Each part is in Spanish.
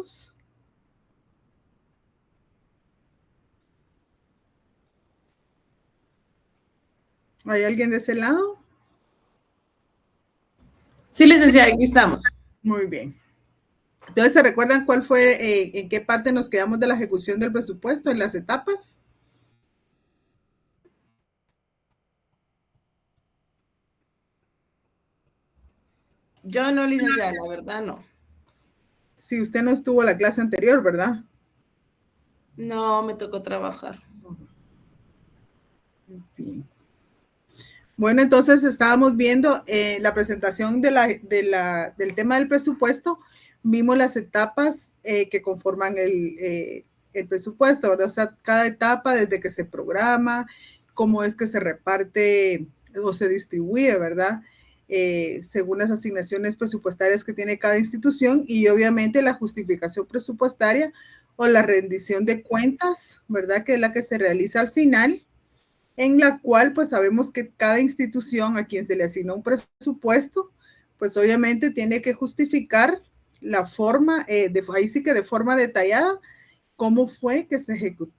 escuchamos. ¿Hay alguien de ese lado? Sí, licenciada, aquí estamos. Muy bien. Entonces, ¿se recuerdan cuál fue, en qué parte nos quedamos de la ejecución del presupuesto, en las etapas? Yo no, licenciada, la verdad no. Si usted no estuvo en la clase anterior, ¿verdad? No, me tocó trabajar. Bien. Bueno, entonces estábamos viendo la presentación del tema del presupuesto. Vimos las etapas que conforman el presupuesto, ¿verdad? O sea, cada etapa desde que se programa, cómo es que se reparte o se distribuye, ¿verdad? Según las asignaciones presupuestarias que tiene cada institución y obviamente la justificación presupuestaria o la rendición de cuentas, ¿verdad? Que es la que se realiza al final, en la cual pues sabemos que cada institución a quien se le asigna un presupuesto, pues obviamente tiene que justificar la forma, ahí sí que de forma detallada, cómo fue que se ejecutó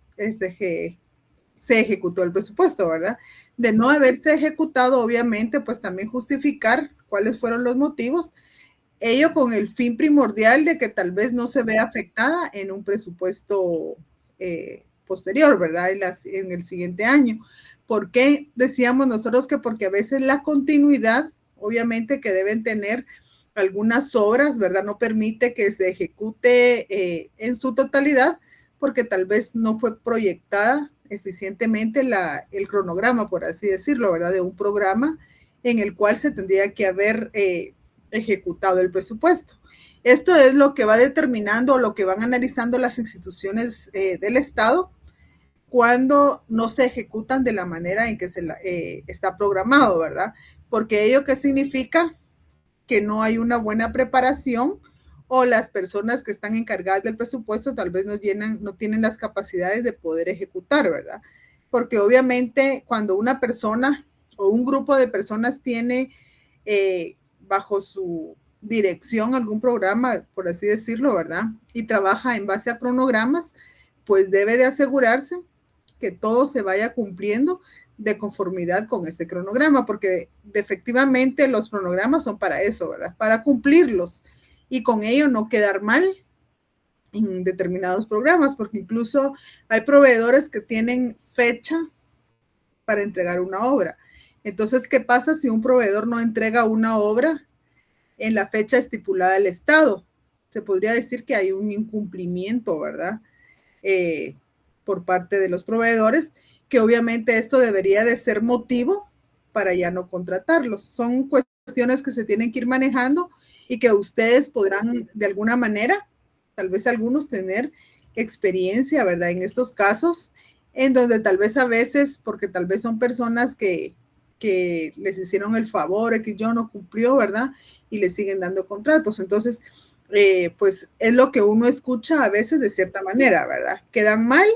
el presupuesto, ¿verdad? De no haberse ejecutado, obviamente, pues también justificar cuáles fueron los motivos, ello con el fin primordial de que tal vez no se vea afectada en un presupuesto posterior, ¿verdad? En el siguiente año. ¿Por qué decíamos nosotros que? Porque a veces la continuidad, obviamente que deben tener algunas obras, ¿verdad? No permite que se ejecute en su totalidad, porque tal vez no fue proyectada eficientemente el cronograma, por así decirlo, ¿verdad? De un programa en el cual se tendría que haber ejecutado el presupuesto. Esto es lo que va determinando, lo que van analizando las instituciones del Estado cuando no se ejecutan de la manera en que está programado, ¿verdad? Porque ello qué significa que no hay una buena preparación o las personas que están encargadas del presupuesto tal vez no tienen las capacidades de poder ejecutar, ¿verdad? Porque obviamente cuando una persona o un grupo de personas tiene bajo su dirección algún programa, por así decirlo, ¿verdad? Y trabaja en base a cronogramas, pues debe de asegurarse que todo se vaya cumpliendo de conformidad con ese cronograma, porque efectivamente los cronogramas son para eso, ¿verdad? Para cumplirlos y con ello no quedar mal en determinados programas, porque incluso hay proveedores que tienen fecha para entregar una obra. Entonces, ¿qué pasa si un proveedor no entrega una obra en la fecha estipulada del Estado? Se podría decir que hay un incumplimiento, ¿verdad? Por parte de los proveedores, que obviamente esto debería de ser motivo para ya no contratarlos. Son cuestiones que se tienen que ir manejando y que ustedes podrán de alguna manera, tal vez algunos, tener experiencia, ¿verdad? En estos casos, en donde tal vez a veces, porque tal vez son personas que les hicieron el favor, que yo no cumplió, ¿verdad? Y le siguen dando contratos. Entonces, pues es lo que uno escucha a veces de cierta manera, ¿verdad? Quedan mal,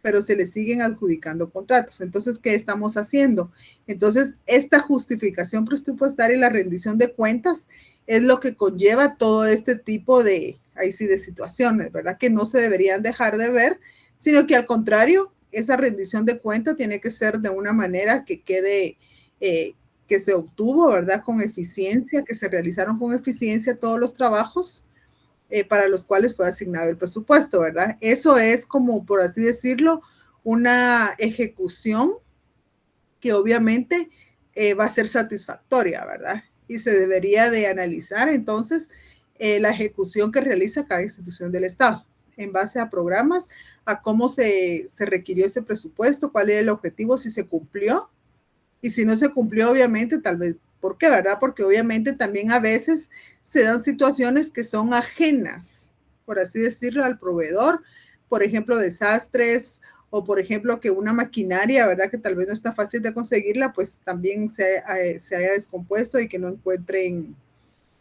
pero se les siguen adjudicando contratos. Entonces, ¿qué estamos haciendo? Entonces, esta justificación presupuestaria y la rendición de cuentas es lo que conlleva todo este tipo de, ahí sí, de situaciones, ¿verdad? Que no se deberían dejar de ver, sino que al contrario, esa rendición de cuentas tiene que ser de una manera que quede, que se obtuvo, ¿verdad? Con eficiencia, que se realizaron con eficiencia todos los trabajos para los cuales fue asignado el presupuesto, ¿verdad? Eso es como, por así decirlo, una ejecución que obviamente va a ser satisfactoria, ¿verdad? Y se debería de analizar entonces la ejecución que realiza cada institución del Estado en base a programas, a cómo se requirió ese presupuesto, cuál es el objetivo, si se cumplió, y si no se cumplió, obviamente, tal vez, ¿por qué, verdad? Porque obviamente también a veces se dan situaciones que son ajenas, por así decirlo, al proveedor, por ejemplo, desastres o por ejemplo que una maquinaria, ¿verdad? Que tal vez no está fácil de conseguirla, pues también se haya descompuesto y que no encuentren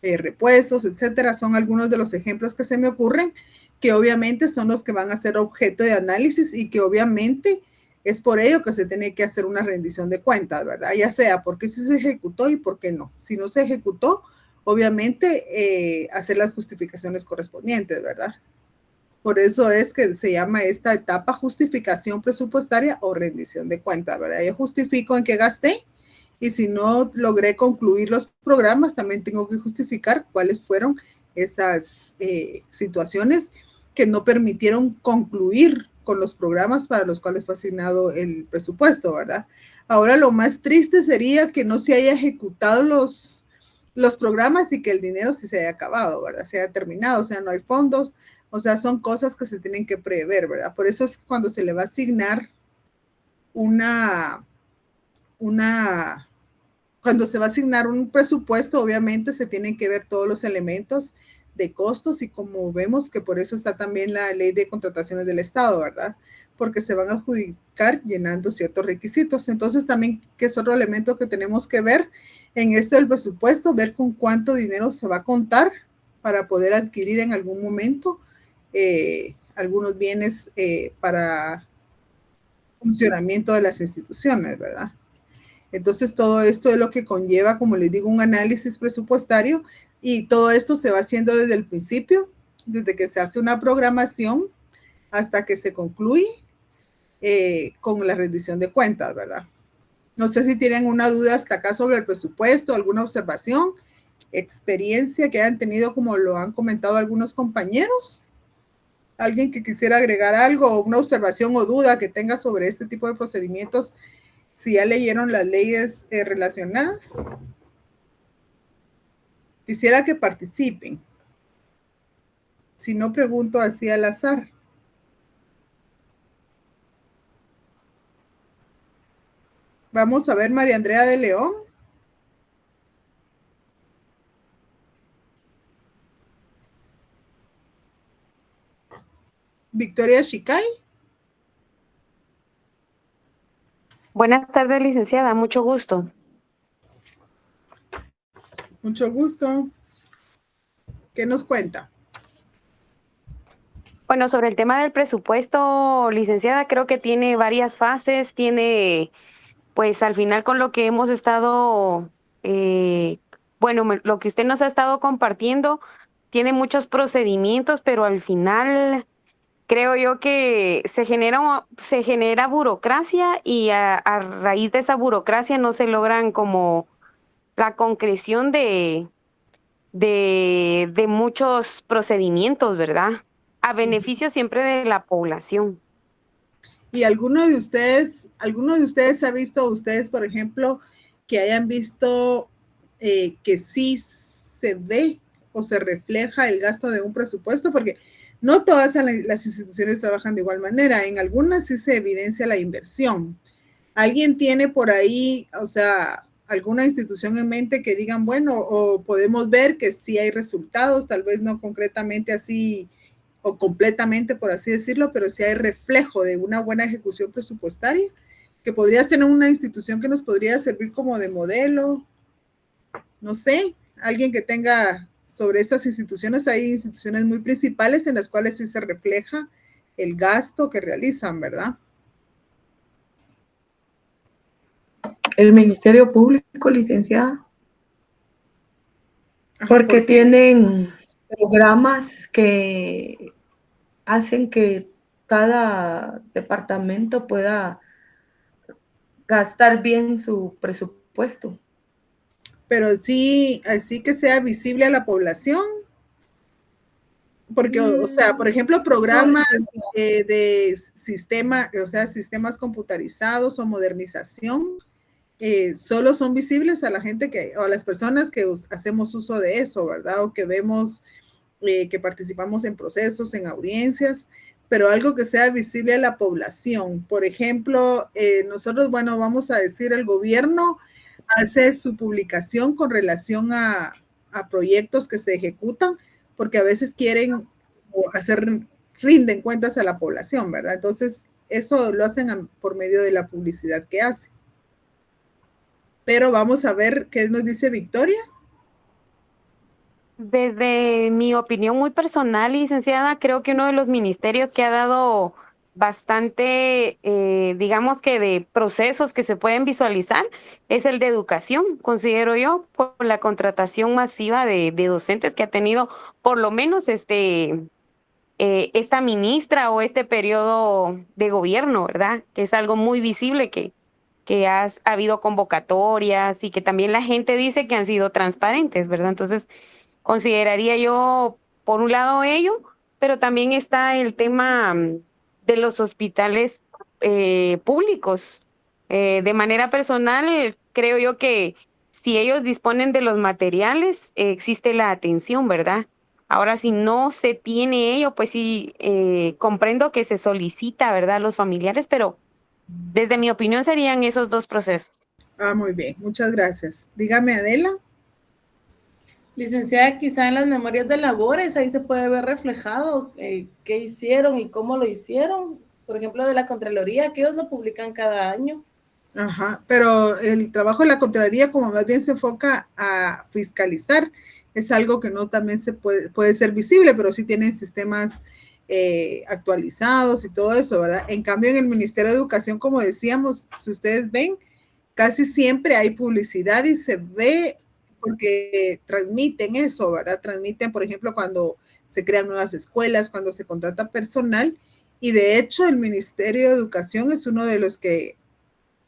repuestos, etcétera. Son algunos de los ejemplos que se me ocurren, que obviamente son los que van a ser objeto de análisis y que obviamente es por ello que se tiene que hacer una rendición de cuentas, ¿verdad? Ya sea porque sí se ejecutó y por qué no. Si no se ejecutó, obviamente hacer las justificaciones correspondientes, ¿verdad? Por eso es que se llama esta etapa justificación presupuestaria o rendición de cuentas, ¿verdad? Yo justifico en qué gasté y si no logré concluir los programas, también tengo que justificar cuáles fueron esas situaciones que no permitieron concluir con los programas para los cuales fue asignado el presupuesto, ¿verdad? Ahora lo más triste sería que no se haya ejecutado los programas y que el dinero sí se haya acabado, ¿verdad? Se haya terminado, o sea, no hay fondos, o sea, son cosas que se tienen que prever, ¿verdad? Por eso es cuando se le va a asignar cuando se va a asignar un presupuesto, obviamente se tienen que ver todos los elementos de costos y como vemos que por eso está también la ley de contrataciones del Estado, ¿verdad? Porque se van a adjudicar llenando ciertos requisitos. Entonces también, que es otro elemento que tenemos que ver en este del presupuesto, ver con cuánto dinero se va a contar para poder adquirir en algún momento algunos bienes para funcionamiento de las instituciones, ¿verdad? Entonces, todo esto es lo que conlleva, como les digo, un análisis presupuestario y todo esto se va haciendo desde el principio, desde que se hace una programación hasta que se concluye con la rendición de cuentas, ¿verdad? No sé si tienen una duda hasta acá sobre el presupuesto, alguna observación, experiencia que hayan tenido, como lo han comentado algunos compañeros. Alguien que quisiera agregar algo o una observación o duda que tenga sobre este tipo de procedimientos, si ya leyeron las leyes relacionadas. Quisiera que participen. Si no, pregunto así al azar. Vamos a ver, María Andrea de León. Victoria Shicay. Buenas tardes, licenciada. Mucho gusto. Mucho gusto. ¿Qué nos cuenta? Bueno, sobre el tema del presupuesto, licenciada, creo que tiene varias fases. Tiene, pues al final con lo que hemos estado, lo que usted nos ha estado compartiendo, tiene muchos procedimientos, pero al final creo yo que se genera burocracia y a raíz de esa burocracia no se logran como la concreción de muchos procedimientos, ¿verdad? A beneficio siempre de la población. ¿Y alguno de ustedes ha visto, ustedes, por ejemplo, que hayan visto que sí se ve o se refleja el gasto de un presupuesto? Porque no todas las instituciones trabajan de igual manera. En algunas sí se evidencia la inversión. ¿Alguien tiene por ahí, o sea, alguna institución en mente que digan, bueno, o podemos ver que sí hay resultados, tal vez no concretamente así o completamente, por así decirlo, pero sí hay reflejo de una buena ejecución presupuestaria, que podría ser una institución que nos podría servir como de modelo? No sé, alguien que tenga sobre estas instituciones, hay instituciones muy principales en las cuales sí se refleja el gasto que realizan, ¿verdad? El Ministerio Público, licenciada, porque ¿Por qué? tienen programas que hacen que cada departamento pueda gastar bien su presupuesto. Pero sí, así que sea visible a la población, porque, o sea, por ejemplo, programas de sistema, o sea, sistemas computarizados o modernización, solo son visibles a la gente o a las personas que hacemos uso de eso, ¿verdad? O que vemos que participamos en procesos, en audiencias, pero algo que sea visible a la población. Por ejemplo, nosotros, bueno, vamos a decir, el gobierno hace su publicación con relación a proyectos que se ejecutan, porque a veces quieren rinden cuentas a la población, ¿verdad? Entonces, eso lo hacen por medio de la publicidad que hacen. Pero vamos a ver qué nos dice Victoria. Desde mi opinión muy personal, licenciada, creo que uno de los ministerios que ha dado bastante, digamos que de procesos que se pueden visualizar, es el de educación, considero yo, por la contratación masiva de docentes que ha tenido por lo menos esta ministra o este periodo de gobierno, ¿verdad? Que es algo muy visible que ha habido convocatorias y que también la gente dice que han sido transparentes, ¿verdad? Entonces, consideraría yo, por un lado ello, pero también está el tema de los hospitales públicos. De manera personal, creo yo que si ellos disponen de los materiales, existe la atención, ¿verdad? Ahora, si no se tiene ello, pues sí, comprendo que se solicita, ¿verdad?, a los familiares, pero desde mi opinión serían esos dos procesos. Ah, muy bien, muchas gracias. Dígame, Adela. Licenciada, quizá en las memorias de labores, ahí se puede ver reflejado qué hicieron y cómo lo hicieron. Por ejemplo, de la Contraloría, que ellos lo publican cada año. Ajá, pero el trabajo de la Contraloría como más bien se enfoca a fiscalizar, es algo que no también se puede ser visible, pero sí tienen sistemas actualizados y todo eso, ¿verdad? En cambio, en el Ministerio de Educación, como decíamos, si ustedes ven, casi siempre hay publicidad y se ve porque transmiten eso, ¿verdad? Transmiten, por ejemplo, cuando se crean nuevas escuelas, cuando se contrata personal, y de hecho el Ministerio de Educación es uno de los que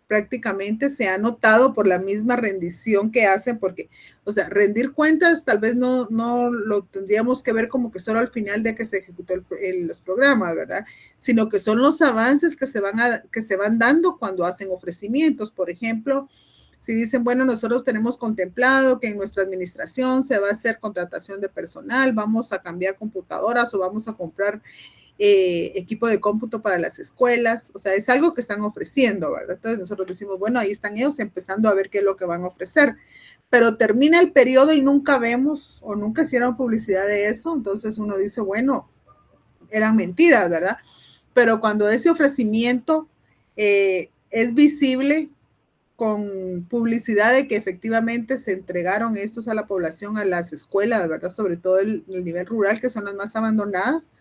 prácticamente se ha notado por la misma rendición que hacen, porque, o sea, rendir cuentas tal vez no lo tendríamos que ver como que solo al final de que se ejecutó los programas, ¿verdad? Sino que son los avances que se van dando cuando hacen ofrecimientos. Por ejemplo, si dicen, bueno, nosotros tenemos contemplado que en nuestra administración se va a hacer contratación de personal, vamos a cambiar computadoras o vamos a comprar equipo de cómputo para las escuelas, o sea, es algo que están ofreciendo, ¿verdad? Entonces nosotros decimos, bueno, ahí están ellos empezando a ver qué es lo que van a ofrecer, pero termina el periodo y nunca vemos o nunca hicieron publicidad de eso, entonces uno dice, bueno, eran mentiras, ¿verdad? Pero cuando ese ofrecimiento es visible con publicidad de que efectivamente se entregaron estos a la población, a las escuelas, ¿verdad? Sobre todo el nivel rural, que son las más abandonadas,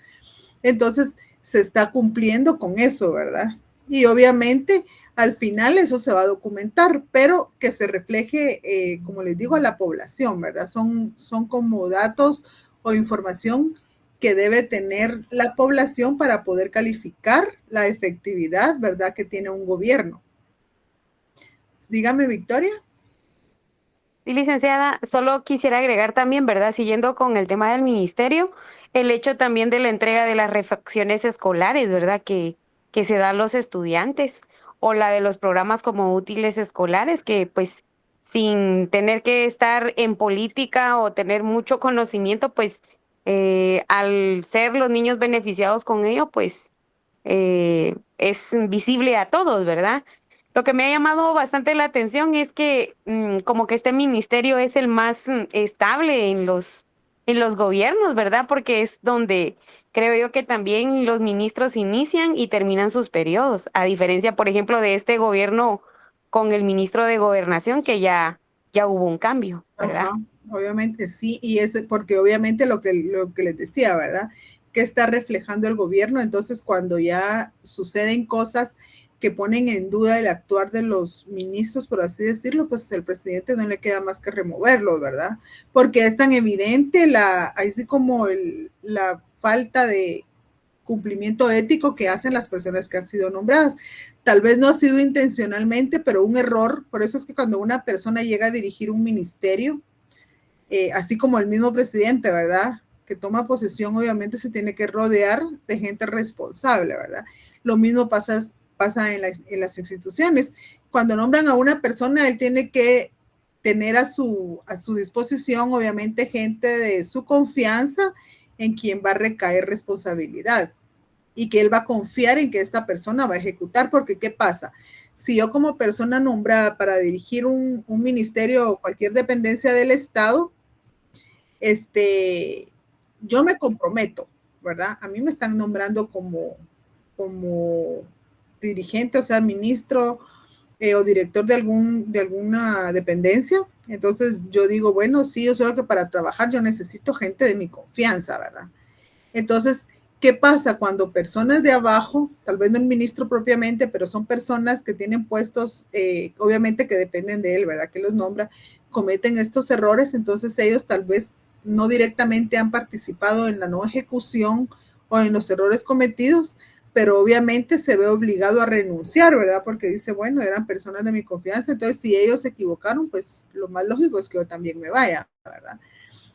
entonces se está cumpliendo con eso, ¿verdad? Y obviamente al final eso se va a documentar, pero que se refleje, como les digo, a la población, ¿verdad? Son como datos o información que debe tener la población para poder calificar la efectividad, ¿verdad?, que tiene un gobierno. Dígame, Victoria. Sí, licenciada, solo quisiera agregar también, ¿verdad? Siguiendo con el tema del ministerio, el hecho también de la entrega de las refacciones escolares, ¿verdad? Que se da a los estudiantes, o la de los programas como útiles escolares, que pues sin tener que estar en política o tener mucho conocimiento, pues al ser los niños beneficiados con ello, pues es visible a todos, ¿verdad? Lo que me ha llamado bastante la atención es que como que este ministerio es el más estable en los gobiernos, ¿verdad? Porque es donde creo yo que también los ministros inician y terminan sus periodos, a diferencia, por ejemplo, de este gobierno con el ministro de Gobernación, que ya hubo un cambio, ¿verdad? Ajá, obviamente sí, y es porque obviamente lo que les decía, ¿verdad? Que está reflejando el gobierno, entonces cuando ya suceden cosas que ponen en duda el actuar de los ministros, por así decirlo, pues el presidente no le queda más que removerlos, ¿verdad? Porque es tan evidente así como la falta de cumplimiento ético que hacen las personas que han sido nombradas. Tal vez no ha sido intencionalmente, pero un error. Por eso es que cuando una persona llega a dirigir un ministerio, así como el mismo presidente, ¿verdad?, que toma posesión, obviamente se tiene que rodear de gente responsable, ¿verdad? Lo mismo pasa en las instituciones. Cuando nombran a una persona, él tiene que tener a su disposición, obviamente, gente de su confianza en quien va a recaer responsabilidad y que él va a confiar en que esta persona va a ejecutar, porque ¿qué pasa? Si yo como persona nombrada para dirigir un ministerio o cualquier dependencia del Estado, yo me comprometo, ¿verdad? A mí me están nombrando como dirigente, o sea, ministro o director de alguna dependencia. Entonces yo digo, bueno, sí, yo solo que para trabajar yo necesito gente de mi confianza, ¿verdad? Entonces, ¿Qué pasa cuando personas de abajo, tal vez no el ministro propiamente, pero son personas que tienen puestos, obviamente que dependen de él, ¿verdad? Que los nombra, cometen estos errores, entonces ellos tal vez no directamente han participado en la no ejecución o en los errores cometidos, pero obviamente se ve obligado a renunciar, ¿verdad? Porque dice, bueno, eran personas de mi confianza, entonces si ellos se equivocaron, pues lo más lógico es que yo también me vaya, ¿verdad?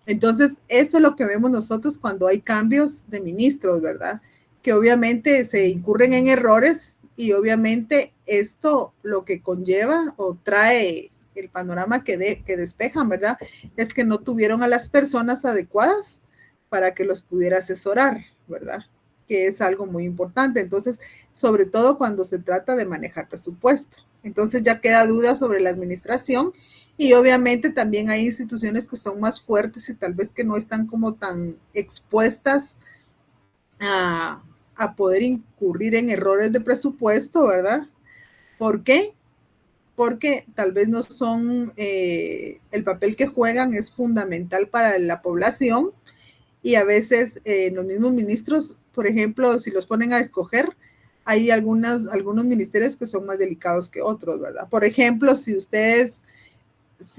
Entonces, eso es lo que vemos nosotros cuando hay cambios de ministros, ¿verdad? Que obviamente se incurren en errores y obviamente esto lo que conlleva o trae el panorama que despejan, ¿verdad? Es que no tuvieron a las personas adecuadas para que los pudiera asesorar, ¿verdad? Que es algo muy importante. Entonces, sobre todo cuando se trata de manejar presupuesto. Entonces ya queda duda sobre la administración y obviamente también hay instituciones que son más fuertes y tal vez que no están como tan expuestas a poder incurrir en errores de presupuesto, ¿verdad? ¿Por qué? Porque tal vez no son, el papel que juegan es fundamental para la población y a veces los mismos ministros, por ejemplo, si los ponen a escoger, hay algunos ministerios que son más delicados que otros, ¿verdad? Por ejemplo, si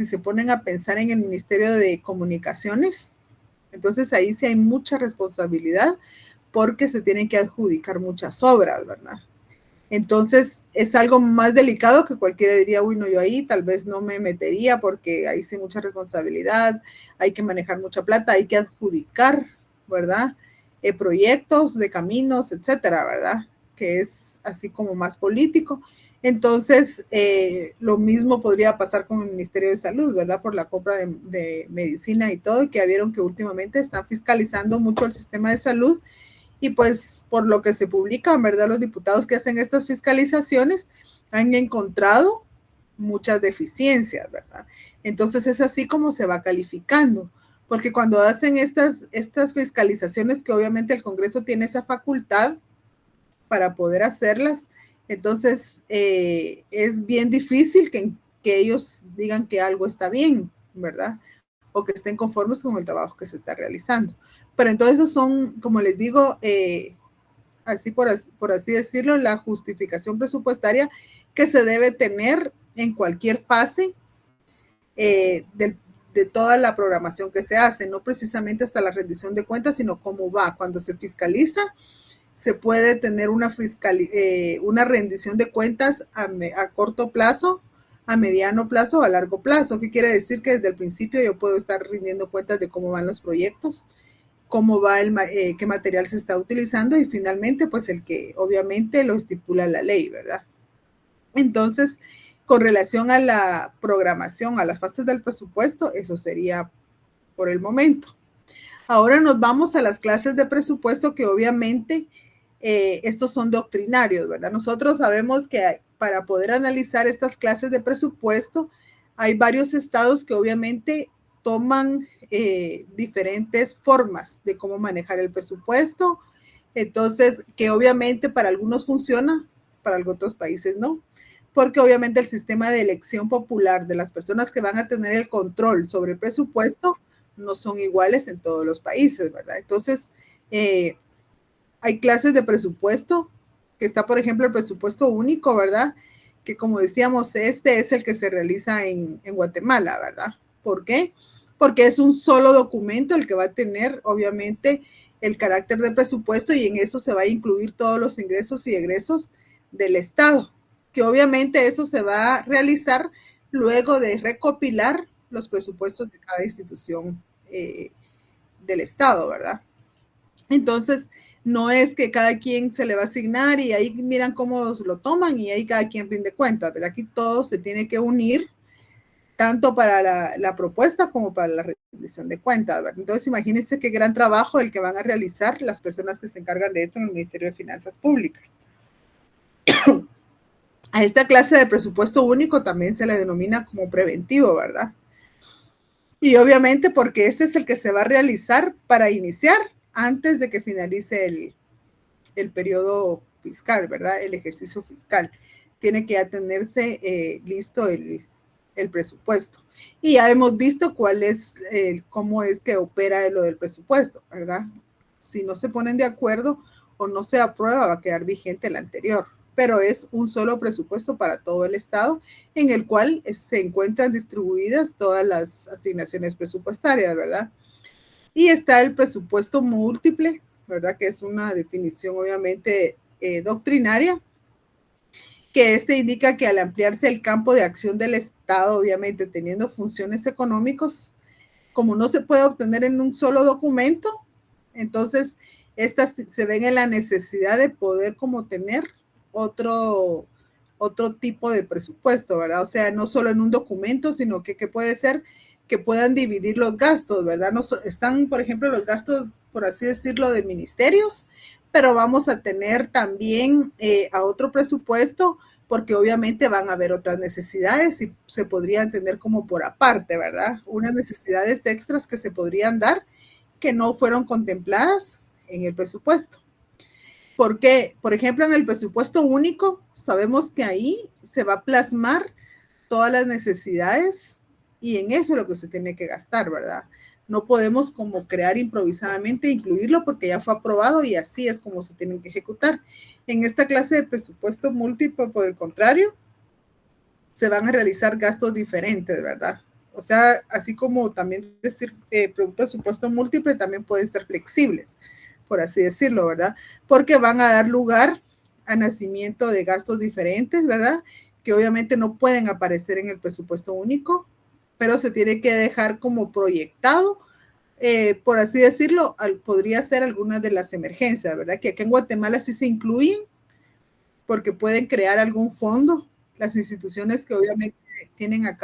se ponen a pensar en el Ministerio de Comunicaciones, entonces ahí sí hay mucha responsabilidad porque se tienen que adjudicar muchas obras, ¿verdad? Entonces es algo más delicado que cualquiera diría, uy, no, yo ahí tal vez no me metería porque ahí sí mucha responsabilidad, hay que manejar mucha plata, hay que adjudicar, ¿verdad? Proyectos de caminos, etcétera, ¿verdad? Que es así como más político. Entonces, lo mismo podría pasar con el Ministerio de Salud, ¿verdad? Por la compra de medicina y todo, y que ya vieron que últimamente están fiscalizando mucho el sistema de salud y pues por lo que se publica, ¿verdad? Los diputados que hacen estas fiscalizaciones han encontrado muchas deficiencias, ¿verdad? Entonces es así como se va calificando, porque cuando hacen estas fiscalizaciones, que obviamente el Congreso tiene esa facultad para poder hacerlas, entonces es bien difícil que ellos digan que algo está bien, ¿verdad? O que estén conformes con el trabajo que se está realizando. Pero entonces son, como les digo, así por así decirlo, la justificación presupuestaria que se debe tener en cualquier fase de toda la programación que se hace, no precisamente hasta la rendición de cuentas, sino cómo va. Cuando se fiscaliza, se puede tener una rendición de cuentas a corto plazo, a mediano plazo o a largo plazo. ¿Qué quiere decir? Que desde el principio yo puedo estar rindiendo cuentas de cómo van los proyectos, cómo va qué material se está utilizando y finalmente pues el que obviamente lo estipula la ley, ¿verdad? Entonces, con relación a la programación, a las fases del presupuesto, eso sería por el momento. Ahora nos vamos a las clases de presupuesto que obviamente estos son doctrinarios, ¿verdad? Nosotros sabemos que para poder analizar estas clases de presupuesto hay varios estados que obviamente toman diferentes formas de cómo manejar el presupuesto. Entonces, que obviamente para algunos funciona, para otros países no, porque obviamente el sistema de elección popular de las personas que van a tener el control sobre el presupuesto no son iguales en todos los países, ¿verdad? Entonces, hay clases de presupuesto, que está, por ejemplo, el presupuesto único, ¿verdad? Que como decíamos, este es el que se realiza en Guatemala, ¿verdad? ¿Por qué? Porque es un solo documento el que va a tener, obviamente, el carácter de presupuesto y en eso se va a incluir todos los ingresos y egresos del Estado, que obviamente eso se va a realizar luego de recopilar los presupuestos de cada institución del Estado, ¿verdad? Entonces, no es que cada quien se le va a asignar y ahí miran cómo lo toman y ahí cada quien rinde cuentas, ¿verdad? Aquí todo se tiene que unir, tanto para la propuesta como para la rendición de cuentas, ¿verdad? Entonces, imagínense qué gran trabajo el que van a realizar las personas que se encargan de esto en el Ministerio de Finanzas Públicas. A esta clase de presupuesto único también se le denomina como preventivo, ¿verdad? Y obviamente porque este es el que se va a realizar para iniciar antes de que finalice el periodo fiscal, ¿verdad? El ejercicio fiscal. Tiene que ya tenerse listo el presupuesto. Y ya hemos visto cómo es que opera lo del presupuesto, ¿verdad? Si no se ponen de acuerdo o no se aprueba, va a quedar vigente el anterior. Pero es un solo presupuesto para todo el Estado, en el cual se encuentran distribuidas todas las asignaciones presupuestarias, ¿verdad? Y está el presupuesto múltiple, ¿verdad? Que es una definición obviamente doctrinaria, que indica que al ampliarse el campo de acción del Estado, obviamente teniendo funciones económicas, como no se puede obtener en un solo documento, entonces estas se ven en la necesidad de poder como tener otro tipo de presupuesto, ¿verdad? O sea, no solo en un documento, sino que puede ser que puedan dividir los gastos, ¿verdad? No, están, por ejemplo, los gastos, por así decirlo, de ministerios, pero vamos a tener también a otro presupuesto porque obviamente van a haber otras necesidades y se podrían tener como por aparte, ¿verdad? Unas necesidades extras que se podrían dar que no fueron contempladas en el presupuesto. Porque, por ejemplo, en el presupuesto único, sabemos que ahí se va a plasmar todas las necesidades y en eso es lo que se tiene que gastar, ¿verdad? No podemos como crear improvisadamente e incluirlo porque ya fue aprobado y así es como se tienen que ejecutar. En esta clase de presupuesto múltiple, por el contrario, se van a realizar gastos diferentes, ¿verdad? O sea, así como también decir presupuesto múltiple, también pueden ser flexibles, por así decirlo, ¿verdad? Porque van a dar lugar a nacimiento de gastos diferentes, ¿verdad? Que obviamente no pueden aparecer en el presupuesto único, pero se tiene que dejar como proyectado, por así decirlo, podría ser algunas de las emergencias, ¿verdad? Que aquí en Guatemala sí se incluyen, porque pueden crear algún fondo, las instituciones que obviamente tienen a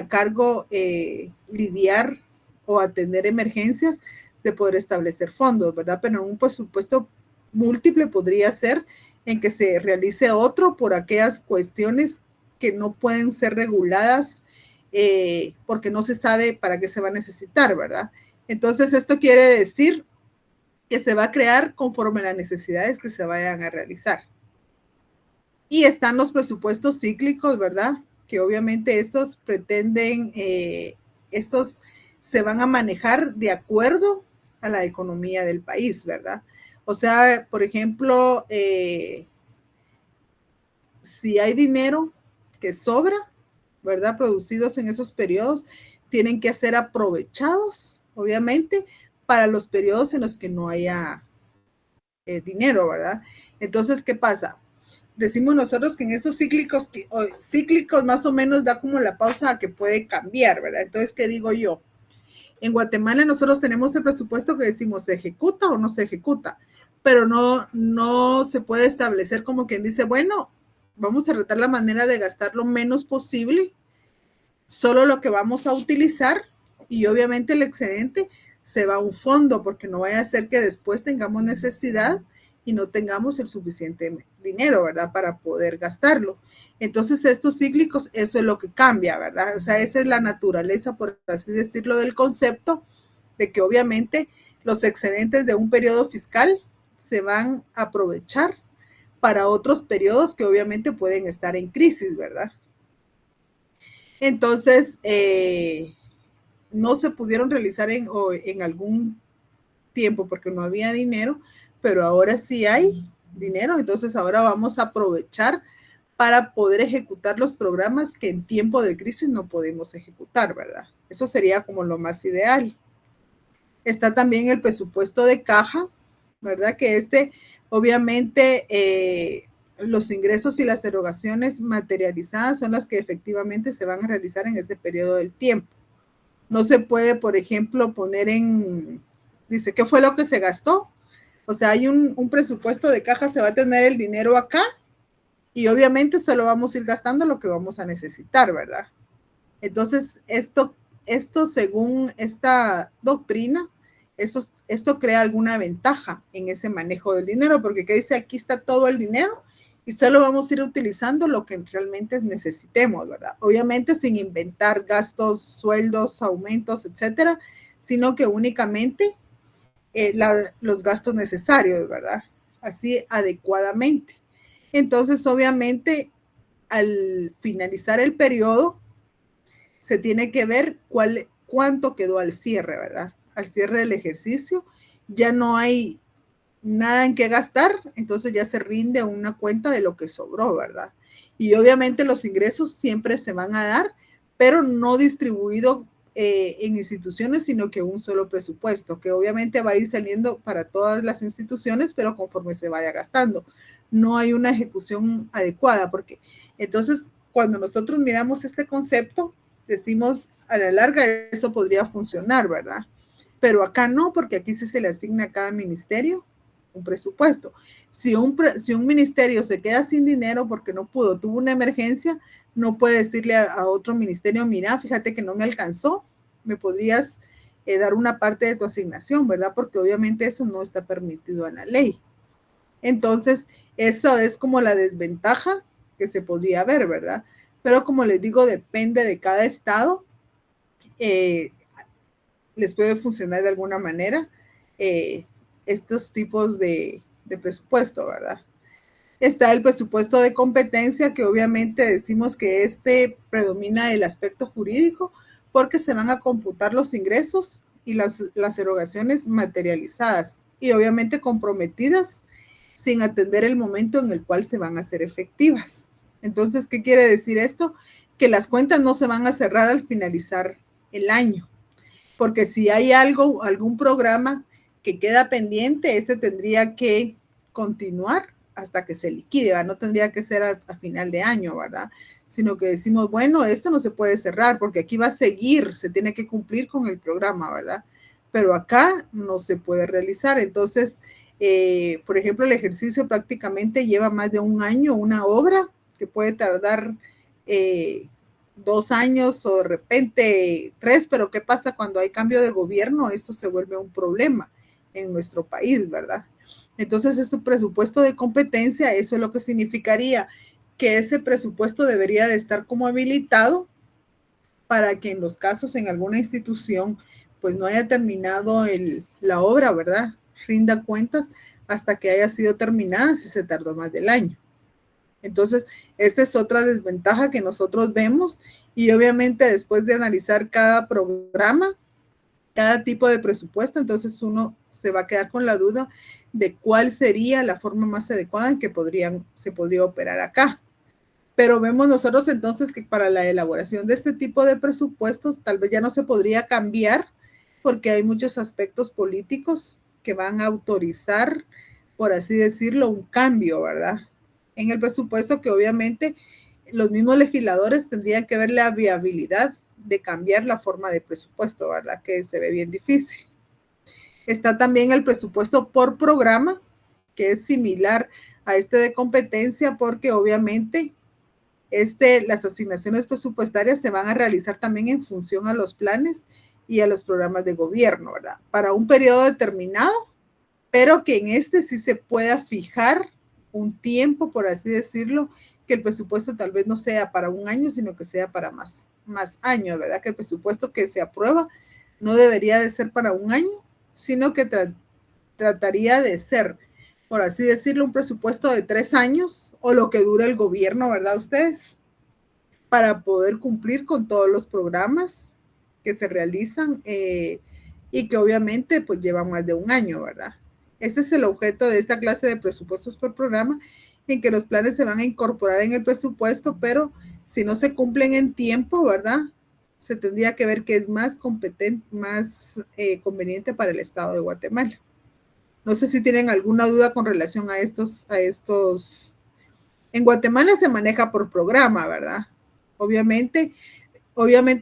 cargo lidiar o atender emergencias, de poder establecer fondos, ¿verdad? Pero en un presupuesto múltiple podría ser en que se realice otro por aquellas cuestiones que no pueden ser reguladas porque no se sabe para qué se va a necesitar, ¿verdad? Entonces, esto quiere decir que se va a crear conforme a las necesidades que se vayan a realizar. Y están los presupuestos cíclicos, ¿verdad? Que obviamente estos pretenden, estos se van a manejar de acuerdo a la economía del país, ¿verdad? O sea, por ejemplo, si hay dinero que sobra, ¿verdad? Producidos en esos periodos, tienen que ser aprovechados, obviamente, para los periodos en los que no haya dinero, ¿verdad? Entonces, ¿qué pasa? Decimos nosotros que en estos cíclicos más o menos da como la pausa a que puede cambiar, ¿verdad? Entonces, ¿qué digo yo? En Guatemala nosotros tenemos el presupuesto que decimos se ejecuta o no se ejecuta, pero no se puede establecer como quien dice, bueno, vamos a tratar la manera de gastar lo menos posible, solo lo que vamos a utilizar y obviamente el excedente se va a un fondo porque no vaya a ser que después tengamos necesidad y no tengamos el suficiente dinero, ¿verdad? Para poder gastarlo. Entonces, estos cíclicos, eso es lo que cambia, ¿verdad? O sea, esa es la naturaleza, por así decirlo, del concepto de que obviamente los excedentes de un periodo fiscal se van a aprovechar para otros periodos que obviamente pueden estar en crisis, ¿verdad? Entonces, no se pudieron realizar en algún tiempo porque no había dinero, pero ahora sí hay dinero, entonces ahora vamos a aprovechar para poder ejecutar los programas que en tiempo de crisis no podemos ejecutar, ¿verdad? Eso sería como lo más ideal. Está también el presupuesto de caja, ¿verdad? Que obviamente, los ingresos y las erogaciones materializadas son las que efectivamente se van a realizar en ese periodo del tiempo. No se puede, por ejemplo, poner dice, ¿qué fue lo que se gastó? O sea, hay un presupuesto de caja, se va a tener el dinero acá y obviamente solo vamos a ir gastando lo que vamos a necesitar, ¿verdad? Entonces, esto según esta doctrina, esto crea alguna ventaja en ese manejo del dinero, porque ¿qué dice? Aquí está todo el dinero y solo vamos a ir utilizando lo que realmente necesitemos, ¿verdad? Obviamente sin inventar gastos, sueldos, aumentos, etcétera, sino que únicamente los gastos necesarios, ¿verdad? Así adecuadamente. Entonces, obviamente, al finalizar el periodo, se tiene que ver cuánto quedó al cierre, ¿verdad? Al cierre del ejercicio ya no hay nada en qué gastar, entonces ya se rinde una cuenta de lo que sobró, ¿verdad? Y obviamente los ingresos siempre se van a dar, pero no distribuido en instituciones, sino que un solo presupuesto, que obviamente va a ir saliendo para todas las instituciones, pero conforme se vaya gastando. No hay una ejecución adecuada, porque entonces cuando nosotros miramos este concepto, decimos a la larga eso podría funcionar, ¿verdad? Pero acá no, porque aquí sí se le asigna a cada ministerio un presupuesto. Si un ministerio se queda sin dinero porque no pudo, tuvo una emergencia, no puede decirle a otro ministerio, mira, fíjate que no me alcanzó, me podrías dar una parte de tu asignación, ¿verdad? Porque obviamente eso no está permitido en la ley. Entonces, eso es como la desventaja que se podría ver, ¿verdad? Pero como les digo, depende de cada estado, les puede funcionar de alguna manera estos tipos de presupuesto, ¿verdad? Está el presupuesto de competencia, que obviamente decimos que predomina el aspecto jurídico, porque se van a computar los ingresos y las erogaciones materializadas y obviamente comprometidas sin atender el momento en el cual se van a hacer efectivas. Entonces, ¿qué quiere decir esto? Que las cuentas no se van a cerrar al finalizar el año, porque si hay algún programa que queda pendiente, tendría que continuar hasta que se liquide, ¿verdad? No tendría que ser a final de año, ¿verdad? Sino que decimos, bueno, esto no se puede cerrar porque aquí va a seguir, se tiene que cumplir con el programa, ¿verdad? Pero acá no se puede realizar. Entonces, por ejemplo, el ejercicio prácticamente lleva más de un año, una obra que puede tardar 2 años o de repente 3, pero ¿qué pasa cuando hay cambio de gobierno? Esto se vuelve un problema en nuestro país, ¿verdad? Entonces, ese presupuesto de competencia, eso es lo que significaría que ese presupuesto debería de estar como habilitado para que en los casos en alguna institución pues no haya terminado la obra, ¿verdad? Rinda cuentas hasta que haya sido terminada si se tardó más del año. Entonces, esta es otra desventaja que nosotros vemos y obviamente después de analizar cada programa, cada tipo de presupuesto, entonces uno se va a quedar con la duda de cuál sería la forma más adecuada en que se podría operar acá. Pero vemos nosotros entonces que para la elaboración de este tipo de presupuestos tal vez ya no se podría cambiar porque hay muchos aspectos políticos que van a autorizar, por así decirlo, un cambio, ¿verdad? En el presupuesto, que obviamente los mismos legisladores tendrían que ver la viabilidad de cambiar la forma de presupuesto, ¿verdad? Que se ve bien difícil. Está también el presupuesto por programa, que es similar a de competencia, porque obviamente las asignaciones presupuestarias se van a realizar también en función a los planes y a los programas de gobierno, ¿verdad? Para un periodo determinado, pero que en sí se pueda fijar un tiempo, por así decirlo, que el presupuesto tal vez no sea para un año, sino que sea para más años, ¿verdad? Que el presupuesto que se aprueba no debería de ser para un año, sino que trataría de ser, por así decirlo, un presupuesto de 3 años o lo que dure el gobierno, ¿verdad ustedes? Para poder cumplir con todos los programas que se realizan y que obviamente pues llevan más de un año, ¿verdad? Este es el objeto de esta clase de presupuestos por programa, en que los planes se van a incorporar en el presupuesto, pero si no se cumplen en tiempo, ¿verdad? Se tendría que ver qué es más conveniente para el Estado de Guatemala. No sé si tienen alguna duda con relación a estos. En Guatemala se maneja por programa, ¿verdad? Obviamente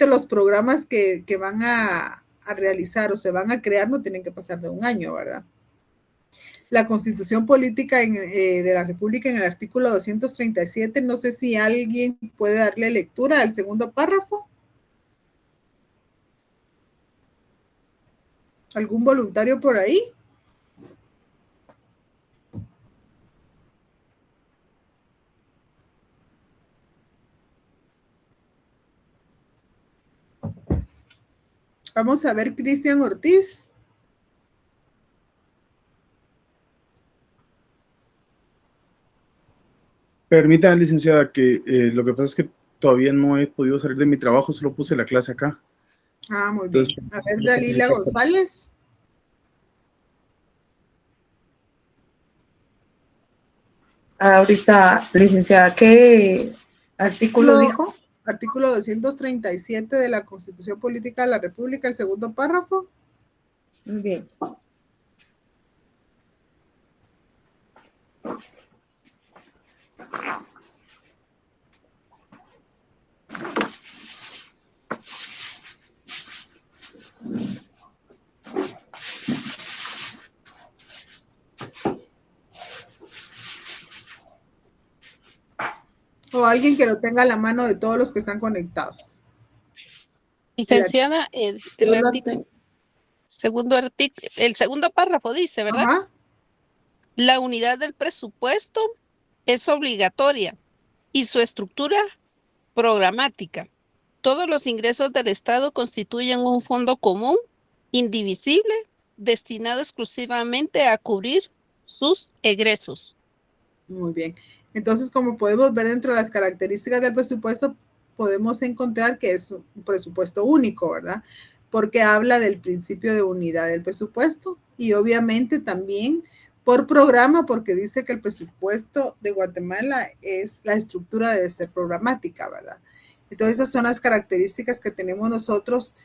los programas que van a realizar o se van a crear no tienen que pasar de un año, ¿verdad? La Constitución Política de la República, en el artículo 237, no sé si alguien puede darle lectura al segundo párrafo. ¿Algún voluntario por ahí? Vamos a ver, Cristian Ortiz. Permítame, licenciada, que lo que pasa es que todavía no he podido salir de mi trabajo, solo puse la clase acá. Ah, muy bien. A ver, Dalila González. Ahorita, licenciada, ¿qué artículo dijo? Artículo 237 de la Constitución Política de la República, el segundo párrafo. Muy bien. O alguien que lo tenga a la mano de todos los que están conectados. Licenciada, Yo lo tengo. el segundo párrafo dice, ¿verdad? Ajá. La unidad del presupuesto es obligatoria y su estructura programática. Todos los ingresos del Estado constituyen un fondo común, indivisible, destinado exclusivamente a cubrir sus egresos. Muy bien. Entonces, como podemos ver dentro de las características del presupuesto, podemos encontrar que es un presupuesto único, ¿verdad? Porque habla del principio de unidad del presupuesto y obviamente también por programa, porque dice que el presupuesto de Guatemala la estructura debe ser programática, ¿verdad? Entonces, esas son las características que tenemos nosotros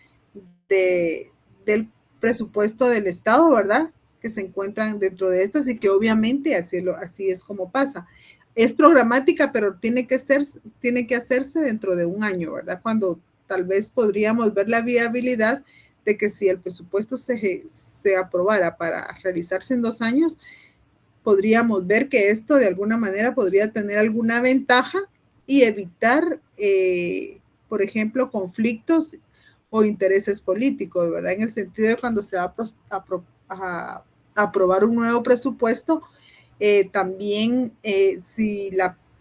del presupuesto del Estado, ¿verdad? Que se encuentran dentro de estas y que obviamente así es como pasa. Es programática, pero tiene que hacerse dentro de un año, ¿verdad? Cuando tal vez podríamos ver la viabilidad de que si el presupuesto se aprobara para realizarse en 2 años, podríamos ver que esto de alguna manera podría tener alguna ventaja y evitar, por ejemplo, conflictos o intereses políticos, ¿verdad? En el sentido de cuando se va a aprobar un nuevo presupuesto, también si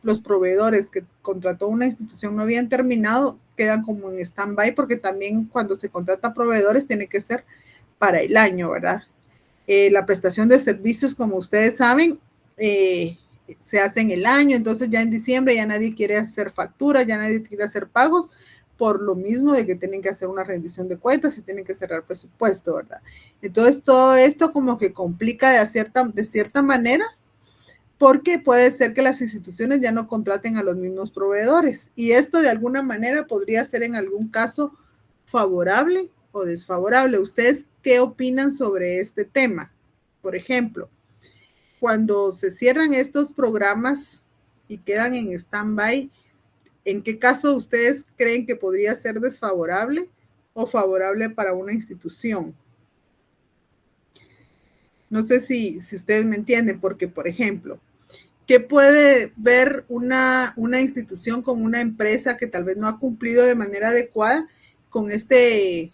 los proveedores que contrató una institución no habían terminado, quedan como en stand-by, porque también cuando se contrata proveedores tiene que ser para el año, ¿verdad? La prestación de servicios, como ustedes saben, se hace en el año, entonces ya en diciembre ya nadie quiere hacer facturas, ya nadie quiere hacer pagos, por lo mismo de que tienen que hacer una rendición de cuentas y tienen que cerrar presupuesto, ¿verdad? Entonces todo esto como que complica de cierta manera, porque puede ser que las instituciones ya no contraten a los mismos proveedores y esto de alguna manera podría ser en algún caso favorable o desfavorable. ¿Ustedes qué opinan sobre este tema? Por ejemplo, cuando se cierran estos programas y quedan en stand-by, ¿en qué caso ustedes creen que podría ser desfavorable o favorable para una institución? No sé si ustedes me entienden, porque, por ejemplo, ¿qué puede ver una institución con una empresa que tal vez no ha cumplido de manera adecuada con este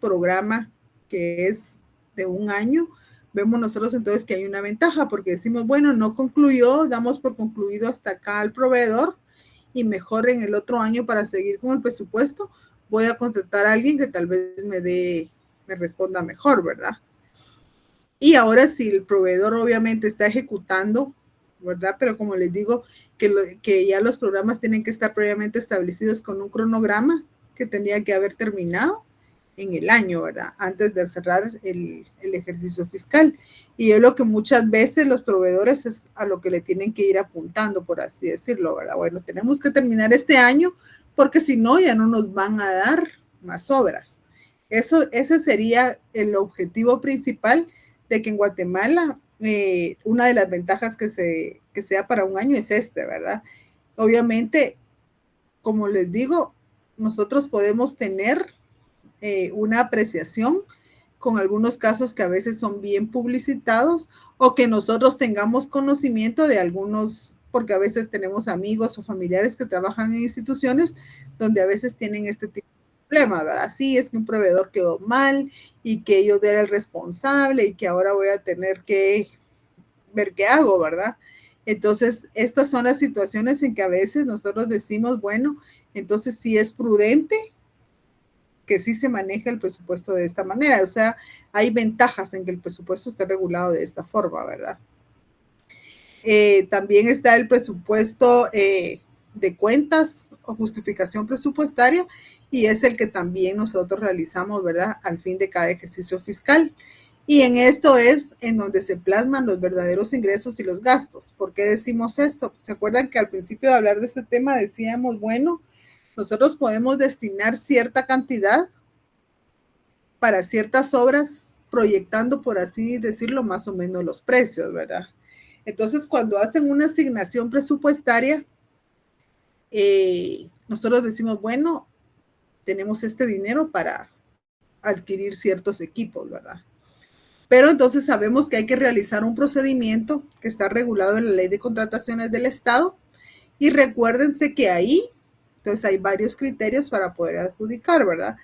programa que es de un año? Vemos nosotros entonces que hay una ventaja porque decimos, bueno, no concluyó, damos por concluido hasta acá al proveedor y mejor en el otro año para seguir con el presupuesto, voy a contratar a alguien que tal vez me responda mejor, ¿verdad? Y ahora si el proveedor obviamente está ejecutando, ¿verdad? Pero como les digo, que ya los programas tienen que estar previamente establecidos con un cronograma que tendría que haber terminado en el año, ¿verdad? Antes de cerrar el ejercicio fiscal. Y es lo que muchas veces los proveedores es a lo que le tienen que ir apuntando, por así decirlo, ¿verdad? Bueno, tenemos que terminar este año porque si no, ya no nos van a dar más obras. Ese sería el objetivo principal de que en Guatemala una de las ventajas que sea para un año es ¿verdad? Obviamente, como les digo, nosotros podemos tener una apreciación con algunos casos que a veces son bien publicitados o que nosotros tengamos conocimiento de algunos, porque a veces tenemos amigos o familiares que trabajan en instituciones donde a veces tienen este tipo problema, ¿verdad? Sí, es que un proveedor quedó mal y que yo era el responsable y que ahora voy a tener que ver qué hago, ¿verdad? Entonces, estas son las situaciones en que a veces nosotros decimos, bueno, entonces sí es prudente que sí se maneje el presupuesto de esta manera. O sea, hay ventajas en que el presupuesto esté regulado de esta forma, ¿verdad? También está el presupuesto de cuentas o justificación presupuestaria y es el que también nosotros realizamos, ¿verdad? Al fin de cada ejercicio fiscal. Y en esto es en donde se plasman los verdaderos ingresos y los gastos. ¿Por qué decimos esto? ¿Se acuerdan que al principio de hablar de este tema decíamos, bueno, nosotros podemos destinar cierta cantidad para ciertas obras, proyectando, por así decirlo, más o menos los precios, ¿verdad? Entonces, cuando hacen una asignación presupuestaria, nosotros decimos, bueno, tenemos este dinero para adquirir ciertos equipos, ¿verdad? Pero entonces sabemos que hay que realizar un procedimiento que está regulado en la Ley de Contrataciones del Estado, y recuérdense que ahí, entonces hay varios criterios para poder adjudicar, ¿verdad?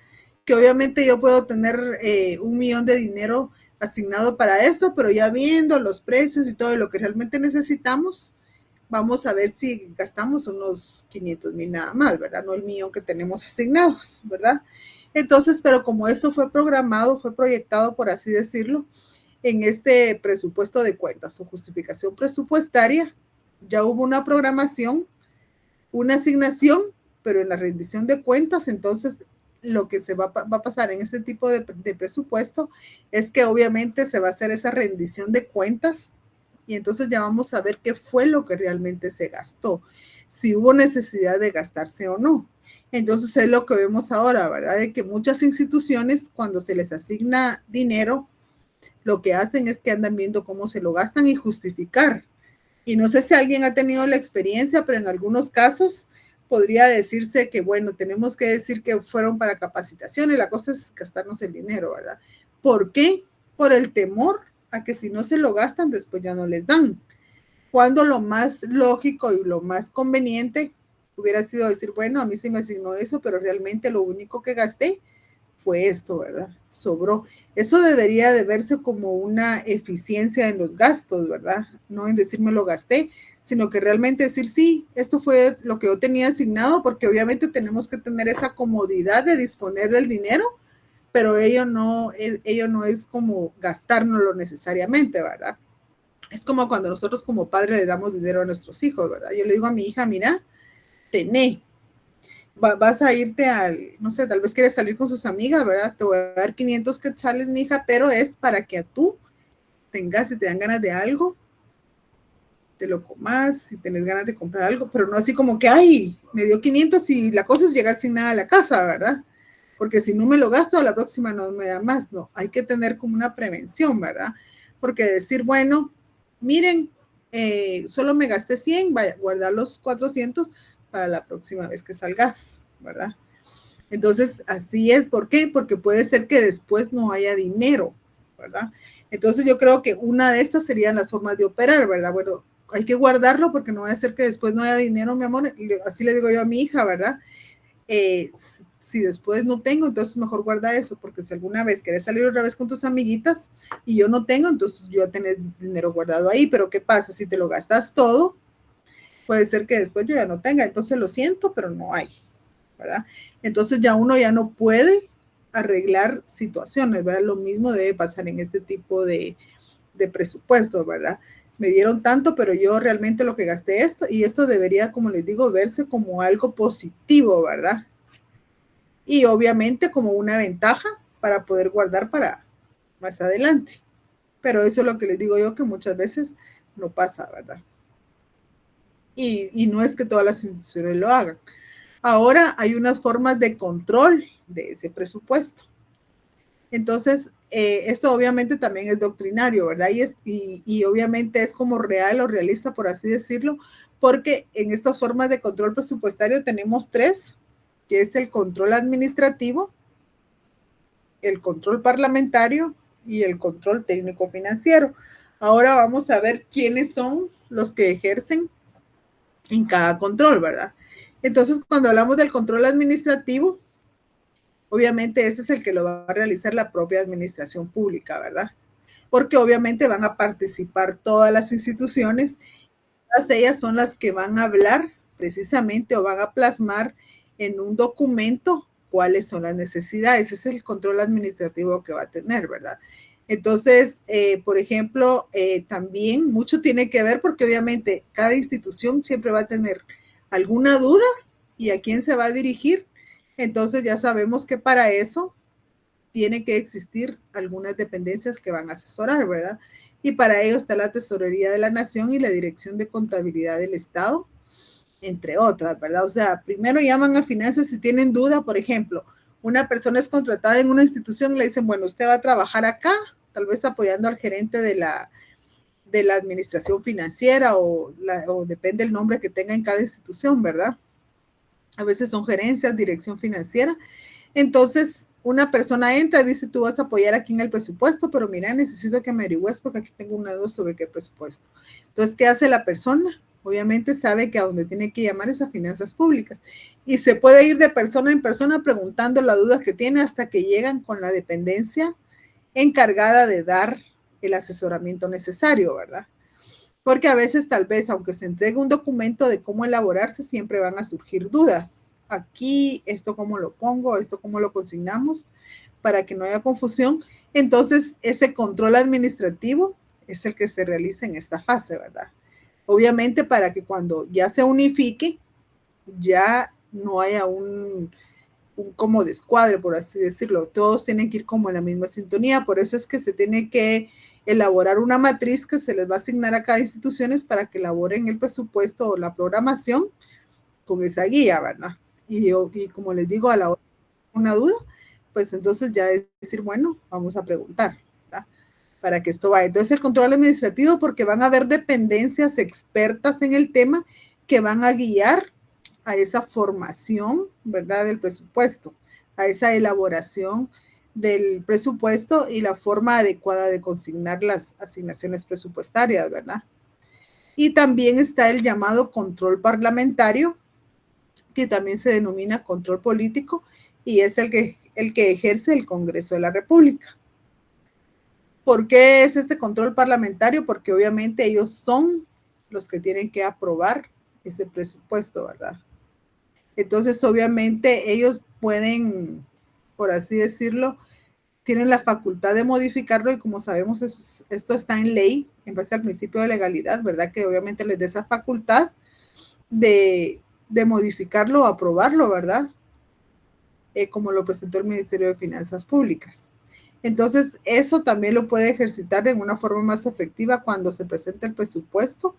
Que obviamente yo puedo tener 1 millón de dinero asignado para esto, pero ya viendo los precios y todo lo que realmente necesitamos, vamos a ver si gastamos unos 500,000 nada más, ¿verdad? No el millón que tenemos asignados, ¿verdad? Entonces, pero como eso fue programado, fue proyectado, por así decirlo, en este presupuesto de cuentas o justificación presupuestaria, ya hubo una programación, una asignación, pero en la rendición de cuentas, entonces lo que se va a pasar en este tipo de presupuesto es que obviamente se va a hacer esa rendición de cuentas, y entonces ya vamos a ver qué fue lo que realmente se gastó, si hubo necesidad de gastarse o no. Entonces es lo que vemos ahora, ¿verdad? De que muchas instituciones, cuando se les asigna dinero, lo que hacen es que andan viendo cómo se lo gastan y justificar. Y no sé si alguien ha tenido la experiencia, pero en algunos casos podría decirse que, bueno, tenemos que decir que fueron para capacitación y la cosa es gastarnos el dinero, ¿verdad? ¿Por qué? Por el temor a que si no se lo gastan, después ya no les dan. Cuando lo más lógico y lo más conveniente hubiera sido decir, bueno, a mí sí me asignó eso, pero realmente lo único que gasté fue esto, ¿verdad? Sobró. Eso debería de verse como una eficiencia en los gastos, ¿verdad? No en decir me lo gasté, sino que realmente decir, sí, esto fue lo que yo tenía asignado, porque obviamente tenemos que tener esa comodidad de disponer del dinero, pero ello no es como gastárnoslo necesariamente, ¿verdad? Es como cuando nosotros como padres le damos dinero a nuestros hijos, ¿verdad? Yo le digo a mi hija, mira, tené, vas a irte no sé, tal vez quieres salir con sus amigas, ¿verdad? Te voy a dar 500 quetzales, mi hija, pero es para que tú tengas, si te dan ganas de algo, te lo comas, si tenés ganas de comprar algo, pero no así como que, ay, me dio 500 y la cosa es llegar sin nada a la casa, ¿verdad? Porque si no me lo gasto, a la próxima no me da más, no, hay que tener como una prevención, ¿verdad? Porque decir, bueno, miren, solo me gasté 100, vaya, guardar los 400 para la próxima vez que salgas, ¿verdad? Entonces, así es. ¿Por qué? Porque puede ser que después no haya dinero, ¿verdad? Entonces, yo creo que una de estas serían las formas de operar, ¿verdad? Bueno, hay que guardarlo porque no va a ser que después no haya dinero, mi amor. Así le digo yo a mi hija, ¿verdad? Si después no tengo, entonces mejor guarda eso, porque si alguna vez querés salir otra vez con tus amiguitas y yo no tengo, entonces yo voy a tener dinero guardado ahí. Pero ¿qué pasa? Si te lo gastas todo, puede ser que después yo ya no tenga, entonces lo siento, pero no hay, ¿verdad? Entonces ya uno ya no puede arreglar situaciones, ¿verdad? Lo mismo debe pasar en este tipo de presupuesto, ¿verdad? Me dieron tanto, pero yo realmente lo que gasté esto, y esto debería, como les digo, verse como algo positivo, ¿verdad? Y obviamente como una ventaja para poder guardar para más adelante. Pero eso es lo que les digo yo, que muchas veces no pasa, ¿verdad? Y no es que todas las instituciones lo hagan. Ahora hay unas formas de control de ese presupuesto. Entonces, esto obviamente también es doctrinario, ¿verdad? Y obviamente es como real o realista, por así decirlo, porque en estas formas de control presupuestario tenemos 3, que es el control administrativo, el control parlamentario y el control técnico financiero. Ahora vamos a ver quiénes son los que ejercen en cada control, ¿verdad? Entonces, cuando hablamos del control administrativo, obviamente ese es el que lo va a realizar la propia administración pública, ¿verdad? Porque obviamente van a participar todas las instituciones, todas ellas son las que van a hablar precisamente o van a plasmar en un documento cuáles son las necesidades. Ese es el control administrativo que va a tener, ¿verdad? Entonces, por ejemplo, también mucho tiene que ver porque obviamente cada institución siempre va a tener alguna duda y a quién se va a dirigir. Entonces ya sabemos que para eso tiene que existir algunas dependencias que van a asesorar, ¿verdad? Y para ello está la Tesorería de la Nación y la Dirección de Contabilidad del Estado, entre otras, ¿verdad? O sea, primero llaman a finanzas si tienen duda, por ejemplo, una persona es contratada en una institución, le dicen, bueno, usted va a trabajar acá, tal vez apoyando al gerente de la administración financiera o depende del nombre que tenga en cada institución, ¿verdad? A veces son gerencias, dirección financiera. Entonces, una persona entra y dice, tú vas a apoyar aquí en el presupuesto, pero mira, necesito que me averigües porque aquí tengo una duda sobre qué presupuesto. Entonces, ¿qué hace la persona? Obviamente sabe que a donde tiene que llamar es a finanzas públicas y se puede ir de persona en persona preguntando la duda que tiene hasta que llegan con la dependencia encargada de dar el asesoramiento necesario, ¿verdad? Porque a veces tal vez, aunque se entregue un documento de cómo elaborarse, siempre van a surgir dudas. Aquí, esto cómo lo pongo, esto cómo lo consignamos, para que no haya confusión. Entonces, ese control administrativo es el que se realiza en esta fase, ¿verdad? Obviamente para que cuando ya se unifique, ya no haya un como descuadre, por así decirlo. Todos tienen que ir como en la misma sintonía. Por eso es que se tiene que elaborar una matriz que se les va a asignar a cada institución para que elaboren el presupuesto o la programación con esa guía, ¿verdad? Y como les digo, a la hora de una duda, pues entonces ya es decir, bueno, vamos a preguntar, ¿verdad? Para que esto vaya. Entonces el control administrativo, porque van a haber dependencias expertas en el tema que van a guiar a esa formación, ¿verdad? Del presupuesto, a esa elaboración del presupuesto y la forma adecuada de consignar las asignaciones presupuestarias, ¿verdad? Y también está el llamado control parlamentario, que también se denomina control político y es el que ejerce el Congreso de la República. ¿Por qué es este control parlamentario? Porque obviamente ellos son los que tienen que aprobar ese presupuesto, ¿verdad? Entonces, obviamente, ellos pueden, por así decirlo, tienen la facultad de modificarlo y como sabemos, esto está en ley, en base al principio de legalidad, ¿verdad? Que obviamente les da esa facultad de modificarlo o aprobarlo, ¿verdad? Como lo presentó el Ministerio de Finanzas Públicas. Entonces, eso también lo puede ejercitar de una forma más efectiva cuando se presenta el presupuesto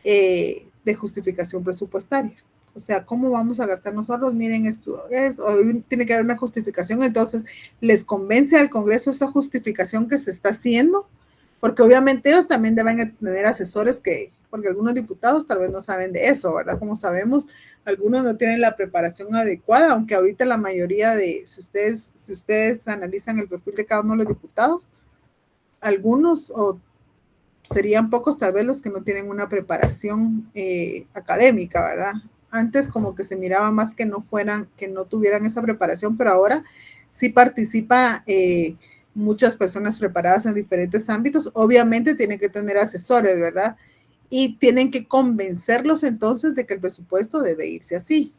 de justificación presupuestaria. O sea, ¿cómo vamos a gastar nosotros? Miren, esto tiene que haber una justificación. Entonces, les convence al Congreso esa justificación que se está haciendo, porque obviamente ellos también deben tener asesores porque algunos diputados tal vez no saben de eso, ¿verdad? Como sabemos, algunos no tienen la preparación adecuada, aunque ahorita la mayoría si ustedes analizan el perfil de cada uno de los diputados, algunos o serían pocos tal vez los que no tienen una preparación académica, ¿verdad? Antes como que se miraba más que no tuvieran esa preparación, pero ahora sí participa muchas personas preparadas en diferentes ámbitos. Obviamente tienen que tener asesores, ¿verdad? Y tienen que convencerlos entonces de que el presupuesto debe irse así.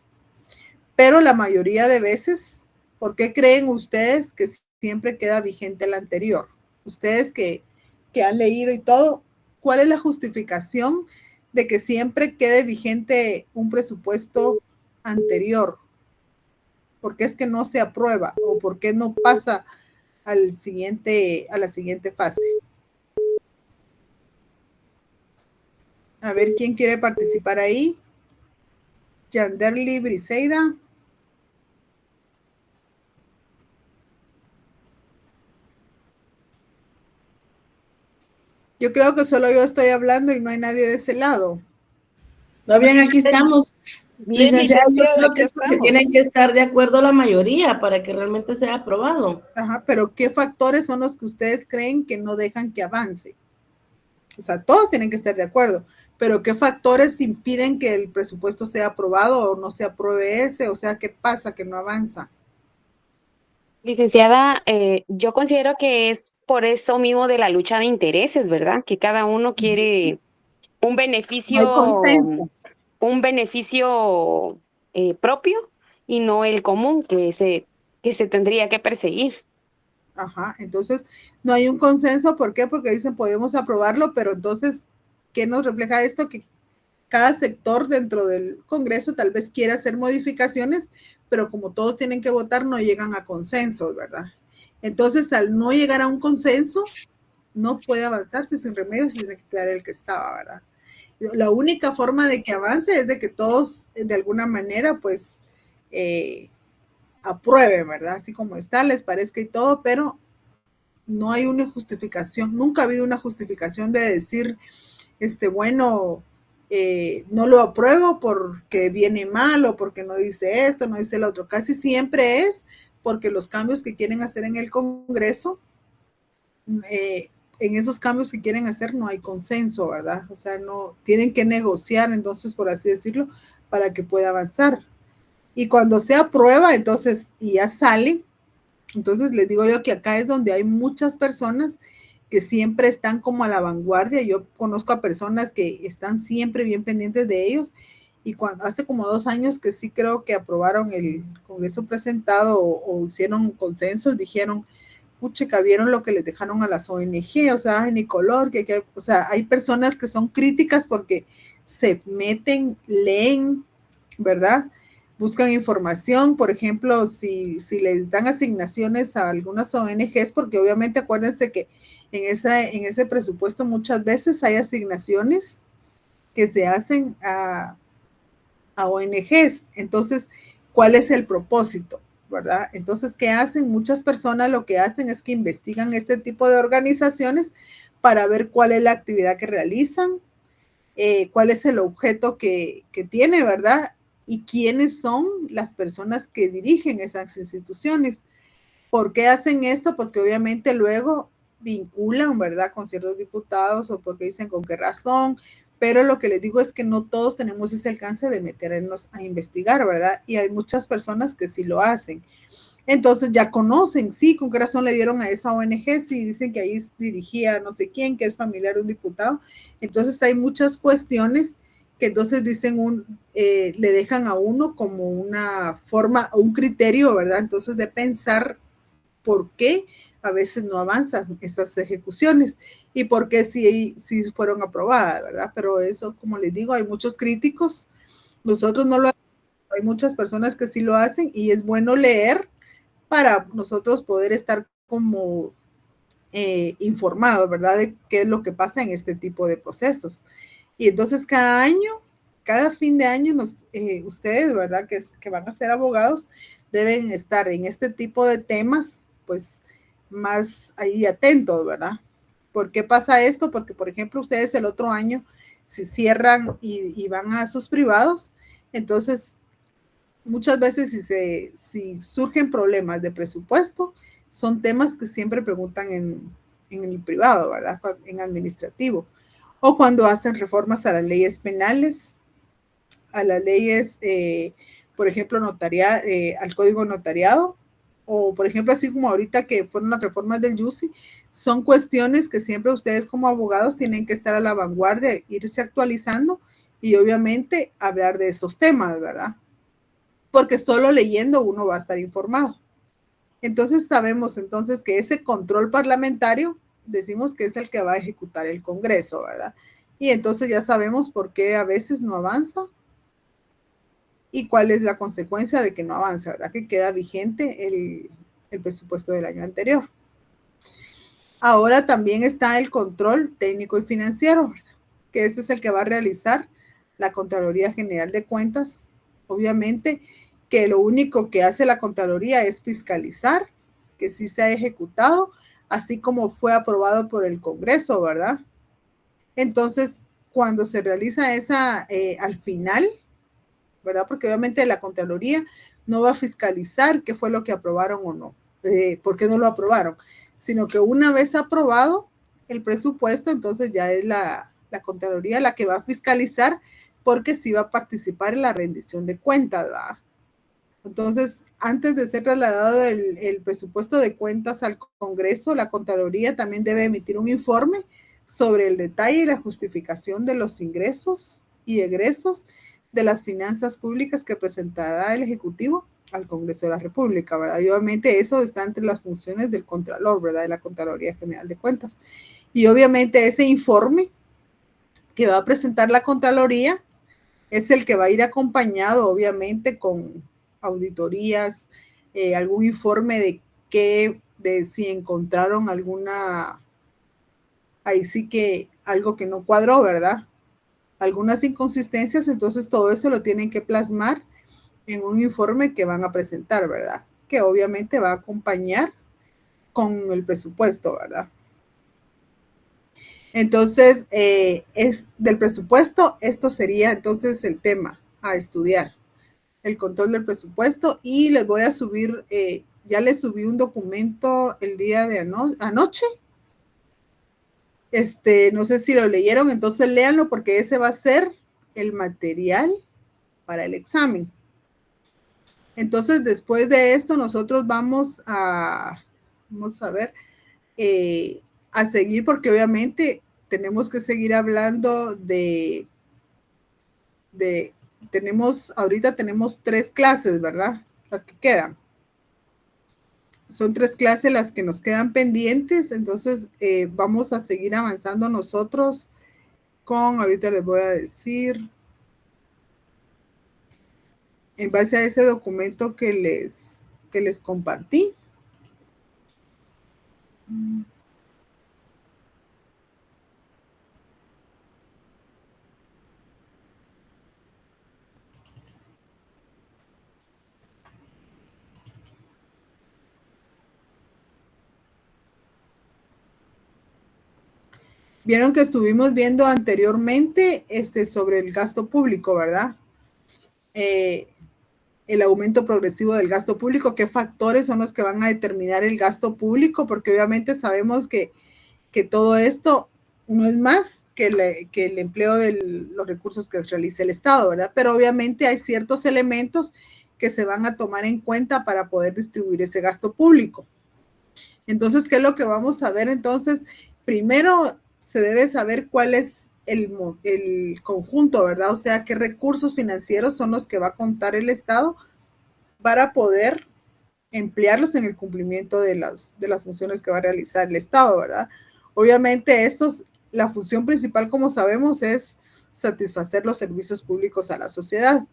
Pero la mayoría de veces, ¿por qué creen ustedes que siempre queda vigente el anterior? Ustedes que han leído y todo, ¿cuál es la justificación de que siempre quede vigente un presupuesto anterior? ¿Por qué es que no se aprueba o por qué no pasa a la siguiente fase? A ver, ¿quién quiere participar ahí? Yanderly Briseida. Yo creo que solo yo estoy hablando y no hay nadie de ese lado. No, bien, aquí estamos. Bien, Licenciada, yo licenciada, creo aquí que es porque estamos. tienen que estar de acuerdo la mayoría para que realmente sea aprobado. Ajá, pero ¿qué factores son los que ustedes creen que no dejan que avance? O sea, todos tienen que estar de acuerdo, pero ¿qué factores impiden que el presupuesto sea aprobado o no se apruebe ese? O sea, ¿qué pasa que no avanza? Licenciada, yo considero que es por eso mismo de la lucha de intereses, ¿verdad? Que cada uno quiere un No hay beneficio, consenso. propio y no el común que se tendría que perseguir. Ajá, entonces no hay un consenso. ¿Por qué? Porque dicen podemos aprobarlo, pero entonces, ¿qué nos refleja esto? Que cada sector dentro del Congreso tal vez quiera hacer modificaciones, pero como todos tienen que votar, no llegan a consensos, ¿verdad? Entonces, al no llegar a un consenso, no puede avanzarse sin remedio, se tiene que quedar el que estaba, ¿verdad? La única forma de que avance es de que todos, de alguna manera, pues, aprueben, ¿verdad? Así como está, les parezca y todo, pero no hay una justificación, nunca ha habido una justificación de decir, bueno, no lo apruebo porque viene mal o porque no dice esto, no dice lo otro. Casi siempre es porque los cambios que quieren hacer en el Congreso, en esos cambios que quieren hacer no hay consenso, ¿verdad? O sea, no tienen que negociar, entonces, por así decirlo, para que pueda avanzar. Y cuando se aprueba, entonces, y ya sale, entonces les digo yo que acá es donde hay muchas personas que siempre están como a la vanguardia. Yo conozco a personas que están siempre bien pendientes de ellos, y cuando hace como 2 años que sí creo que aprobaron el Congreso presentado o hicieron consensos, dijeron, puchica, vieron lo que les dejaron a las ONG, o sea, ni color, o sea, hay personas que son críticas porque se meten, leen, ¿verdad? Buscan información, por ejemplo, si les dan asignaciones a algunas ONGs, porque obviamente acuérdense que en ese presupuesto muchas veces hay asignaciones que se hacen a ONGs. Entonces, ¿cuál es el propósito? ¿Verdad? Entonces, ¿qué hacen? Muchas personas lo que hacen es que investigan este tipo de organizaciones para ver cuál es la actividad que realizan, cuál es el objeto que tiene, ¿verdad? Y quiénes son las personas que dirigen esas instituciones. ¿Por qué hacen esto? Porque obviamente luego vinculan, ¿verdad?, con ciertos diputados, o porque dicen con qué razón, pero lo que les digo es que no todos tenemos ese alcance de meternos a investigar, ¿verdad? Y hay muchas personas que sí lo hacen. Entonces ya conocen, sí, con qué razón le dieron a esa ONG, sí, dicen que ahí dirigía no sé quién, que es familiar de un diputado. Entonces hay muchas cuestiones que entonces dicen le dejan a uno como una forma, un criterio, ¿verdad? Entonces de pensar por qué a veces no avanzan estas ejecuciones y por qué sí fueron aprobadas, ¿verdad? Pero eso, como les digo, hay muchos críticos, nosotros no lo hacemos, hay muchas personas que sí lo hacen y es bueno leer para nosotros poder estar como informados, ¿verdad? De qué es lo que pasa en este tipo de procesos. Y entonces cada año, cada fin de año, ustedes, ¿verdad? Que van a ser abogados, deben estar en este tipo de temas, pues más ahí atentos, ¿verdad? ¿Por qué pasa esto? Porque, por ejemplo, ustedes el otro año, si cierran y van a sus privados, entonces muchas veces si surgen problemas de presupuesto, son temas que siempre preguntan en el privado, ¿verdad? En administrativo. O cuando hacen reformas a las leyes penales, a las leyes, por ejemplo, al código notariado, o por ejemplo, así como ahorita que fueron las reformas del YUSI, son cuestiones que siempre ustedes como abogados tienen que estar a la vanguardia, irse actualizando y obviamente hablar de esos temas, ¿verdad? Porque solo leyendo uno va a estar informado. Entonces sabemos entonces que ese control parlamentario, decimos que es el que va a ejecutar el Congreso, ¿verdad? Y entonces ya sabemos por qué a veces no avanza y cuál es la consecuencia de que no avanza, ¿verdad? Que queda vigente el presupuesto del año anterior. Ahora también está el control técnico y financiero, ¿verdad? Que este es el que va a realizar la Contraloría General de Cuentas. Obviamente que lo único que hace la Contraloría es fiscalizar que sí se ha ejecutado, así como fue aprobado por el Congreso, ¿verdad? Entonces, cuando se realiza esa al final, ¿verdad? Porque obviamente la Contraloría no va a fiscalizar qué fue lo que aprobaron o no, por qué no lo aprobaron, sino que una vez aprobado el presupuesto, entonces ya es la Contraloría la que va a fiscalizar porque sí va a participar en la rendición de cuentas, ¿verdad? Entonces, antes de ser trasladado el presupuesto de cuentas al Congreso, la Contraloría también debe emitir un informe sobre el detalle y la justificación de los ingresos y egresos de las finanzas públicas que presentará el Ejecutivo al Congreso de la República, ¿verdad? Y obviamente eso está entre las funciones del Contralor, ¿verdad? De la Contraloría General de Cuentas. Y obviamente ese informe que va a presentar la Contraloría es el que va a ir acompañado, obviamente, con auditorías, algún informe de qué de si encontraron alguna, ahí sí que algo que no cuadró, ¿verdad? Algunas inconsistencias, entonces todo eso lo tienen que plasmar en un informe que van a presentar, ¿verdad? Que obviamente va a acompañar con el presupuesto, ¿verdad? Entonces, es del presupuesto, esto sería entonces el tema a estudiar, el control del presupuesto, y les voy a subir, ya les subí un documento el día de anoche, no sé si lo leyeron, entonces léanlo porque ese va a ser el material para el examen. Entonces, después de esto, nosotros vamos a ver, a seguir, porque obviamente tenemos que seguir hablando ahorita tenemos 3 clases, ¿verdad? Las que quedan. Son 3 clases las que nos quedan pendientes, entonces vamos a seguir avanzando nosotros ahorita les voy a decir, en base a ese documento que les compartí. Vieron que estuvimos viendo anteriormente sobre el gasto público, ¿verdad? El aumento progresivo del gasto público, qué factores son los que van a determinar el gasto público, porque obviamente sabemos que todo esto no es más que el empleo de los recursos que realiza el Estado, ¿verdad? Pero obviamente hay ciertos elementos que se van a tomar en cuenta para poder distribuir ese gasto público. Entonces, ¿qué es lo que vamos a ver? Entonces, primero se debe saber cuál es el conjunto, ¿verdad? O sea, qué recursos financieros son los que va a contar el Estado para poder emplearlos en el cumplimiento de las funciones que va a realizar el Estado, ¿verdad? Obviamente, la función principal, como sabemos, es satisfacer los servicios públicos a la sociedad.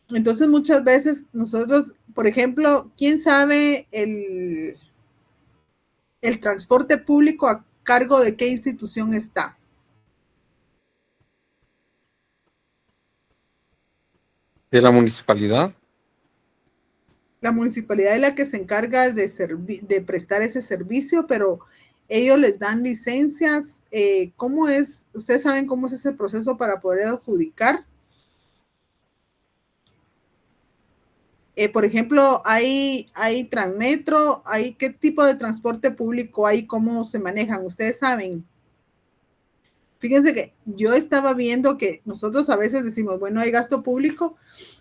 Entonces, muchas veces nosotros, por ejemplo, ¿quién sabe el transporte público a cargo de qué institución está? ¿De la municipalidad? La municipalidad es la que se encarga de prestar ese servicio, pero ellos les dan licencias. ¿Cómo es? ¿Ustedes saben cómo es ese proceso para poder adjudicar? Por ejemplo, hay Transmetro, ¿qué tipo de transporte público hay? ¿Cómo se manejan? ¿Ustedes saben? Fíjense que yo estaba viendo que nosotros a veces decimos, bueno, hay gasto público,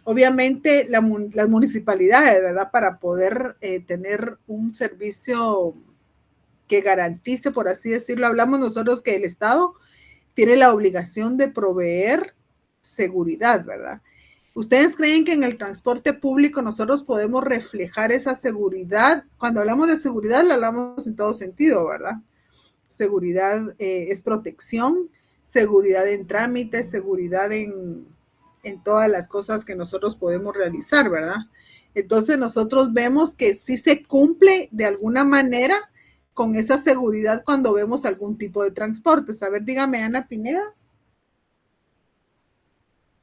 obviamente las municipalidades, ¿verdad? Para poder tener un servicio que garantice, por así decirlo, hablamos nosotros que el Estado tiene la obligación de proveer seguridad, ¿verdad? ¿Ustedes creen que en el transporte público nosotros podemos reflejar esa seguridad? Cuando hablamos de seguridad, lo hablamos en todo sentido, ¿verdad? Seguridad es protección, seguridad en trámites, seguridad en todas las cosas que nosotros podemos realizar, ¿verdad? Entonces nosotros vemos que sí se cumple de alguna manera con esa seguridad cuando vemos algún tipo de transportes. A ver, dígame, Ana Pineda.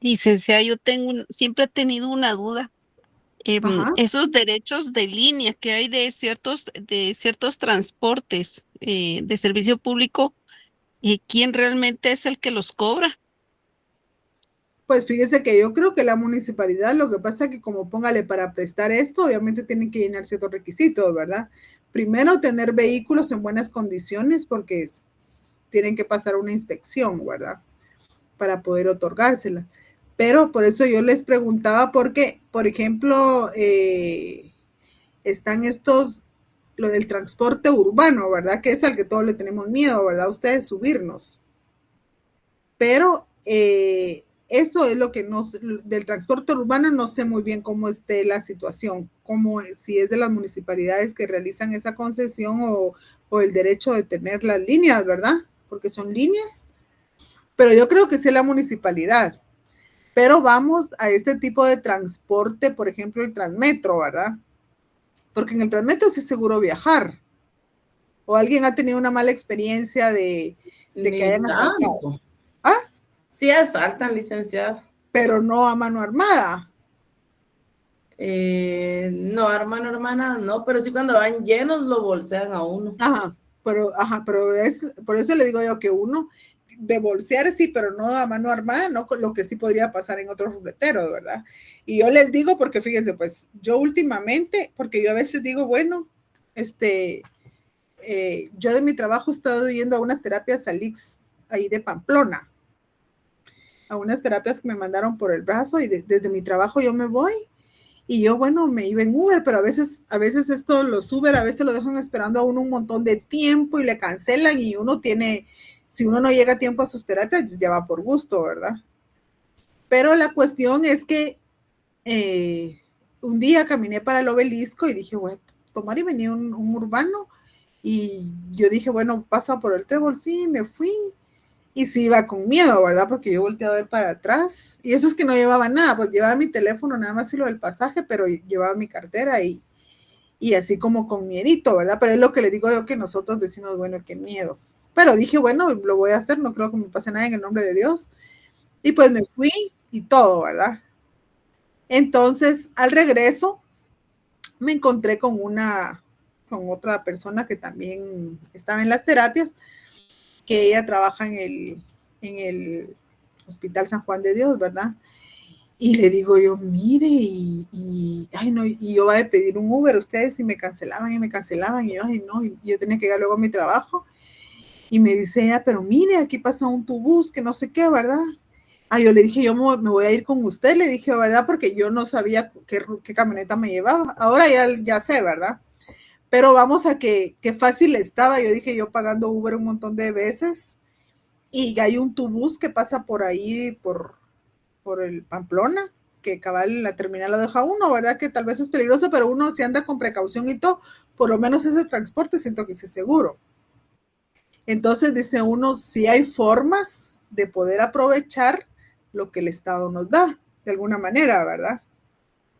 Licenciada, yo siempre he tenido una duda. Esos derechos de línea que hay de ciertos transportes de servicio público, ¿quién realmente es el que los cobra? Pues fíjese que yo creo que la municipalidad, lo que pasa es que como póngale para prestar esto, obviamente tienen que llenar ciertos requisitos, ¿verdad? Primero, tener vehículos en buenas condiciones porque tienen que pasar una inspección, ¿verdad? Para poder otorgársela. Pero por eso yo les preguntaba porque, por ejemplo, están lo del transporte urbano, ¿verdad? Que es al que todos le tenemos miedo, ¿verdad? Ustedes subirnos. Pero eso es lo que del transporte urbano no sé muy bien cómo esté la situación, si es de las municipalidades que realizan esa concesión o el derecho de tener las líneas, ¿verdad? Porque son líneas. Pero yo creo que sí es la municipalidad. Pero vamos a este tipo de transporte, por ejemplo, el Transmetro, ¿verdad? Porque en el Transmetro sí es seguro viajar. ¿O alguien ha tenido una mala experiencia de que hayan asaltado? ¿Ah? Sí asaltan, licenciada. Pero no a mano armada. No, hermano, hermana, no, pero sí cuando van llenos lo bolsean a uno. Pero por eso le digo yo que uno de bolsear sí, pero no a mano armada, no lo que sí podría pasar en otros ruleteros, ¿verdad? Y yo les digo porque fíjense, pues yo últimamente, porque yo a veces digo, bueno, yo de mi trabajo he estado yendo a unas terapias al IX ahí de Pamplona, a unas terapias que me mandaron por el brazo y desde mi trabajo yo me voy. Y yo, bueno, me iba en Uber, pero a veces esto, los Uber, a veces lo dejan esperando a uno un montón de tiempo y le cancelan y uno tiene, si uno no llega a tiempo a sus terapias, ya va por gusto, ¿verdad? Pero la cuestión es que un día caminé para el Obelisco y dije, bueno, tomar y venía un urbano y yo dije, bueno, pasa por el Trébol, sí, me fui. Y sí iba con miedo, ¿verdad? Porque yo volteé a ver para atrás. Y eso es que no llevaba nada, pues llevaba mi teléfono, nada más y lo del pasaje, pero llevaba mi cartera y así como con miedito, ¿verdad? Pero es lo que le digo yo que nosotros decimos, bueno, qué miedo. Pero dije, bueno, lo voy a hacer, no creo que me pase nada en el nombre de Dios. Y pues me fui y todo, ¿verdad? Entonces, al regreso, me encontré con otra persona que también estaba en las terapias, que ella trabaja en el Hospital San Juan de Dios, ¿verdad? Y le digo yo, mire, ay no, y yo voy a pedir un Uber, ustedes, y me cancelaban, y yo, ay no, y yo tenía que ir luego a mi trabajo, y me dice ella, pero mire, aquí pasa un tubús, que no sé qué, ¿verdad? Yo le dije, yo me voy a ir con usted, le dije, ¿verdad? Porque yo no sabía qué camioneta me llevaba, ahora ya sé, ¿verdad? Pero vamos a qué fácil estaba. Yo dije, yo pagando Uber un montón de veces y hay un tubús que pasa por ahí, por el Pamplona, que cabal la terminal lo deja uno, ¿verdad? Que tal vez es peligroso, pero uno si anda con precaución y todo, por lo menos ese transporte siento que es seguro. Entonces dice uno, sí hay formas de poder aprovechar lo que el Estado nos da, de alguna manera, ¿verdad?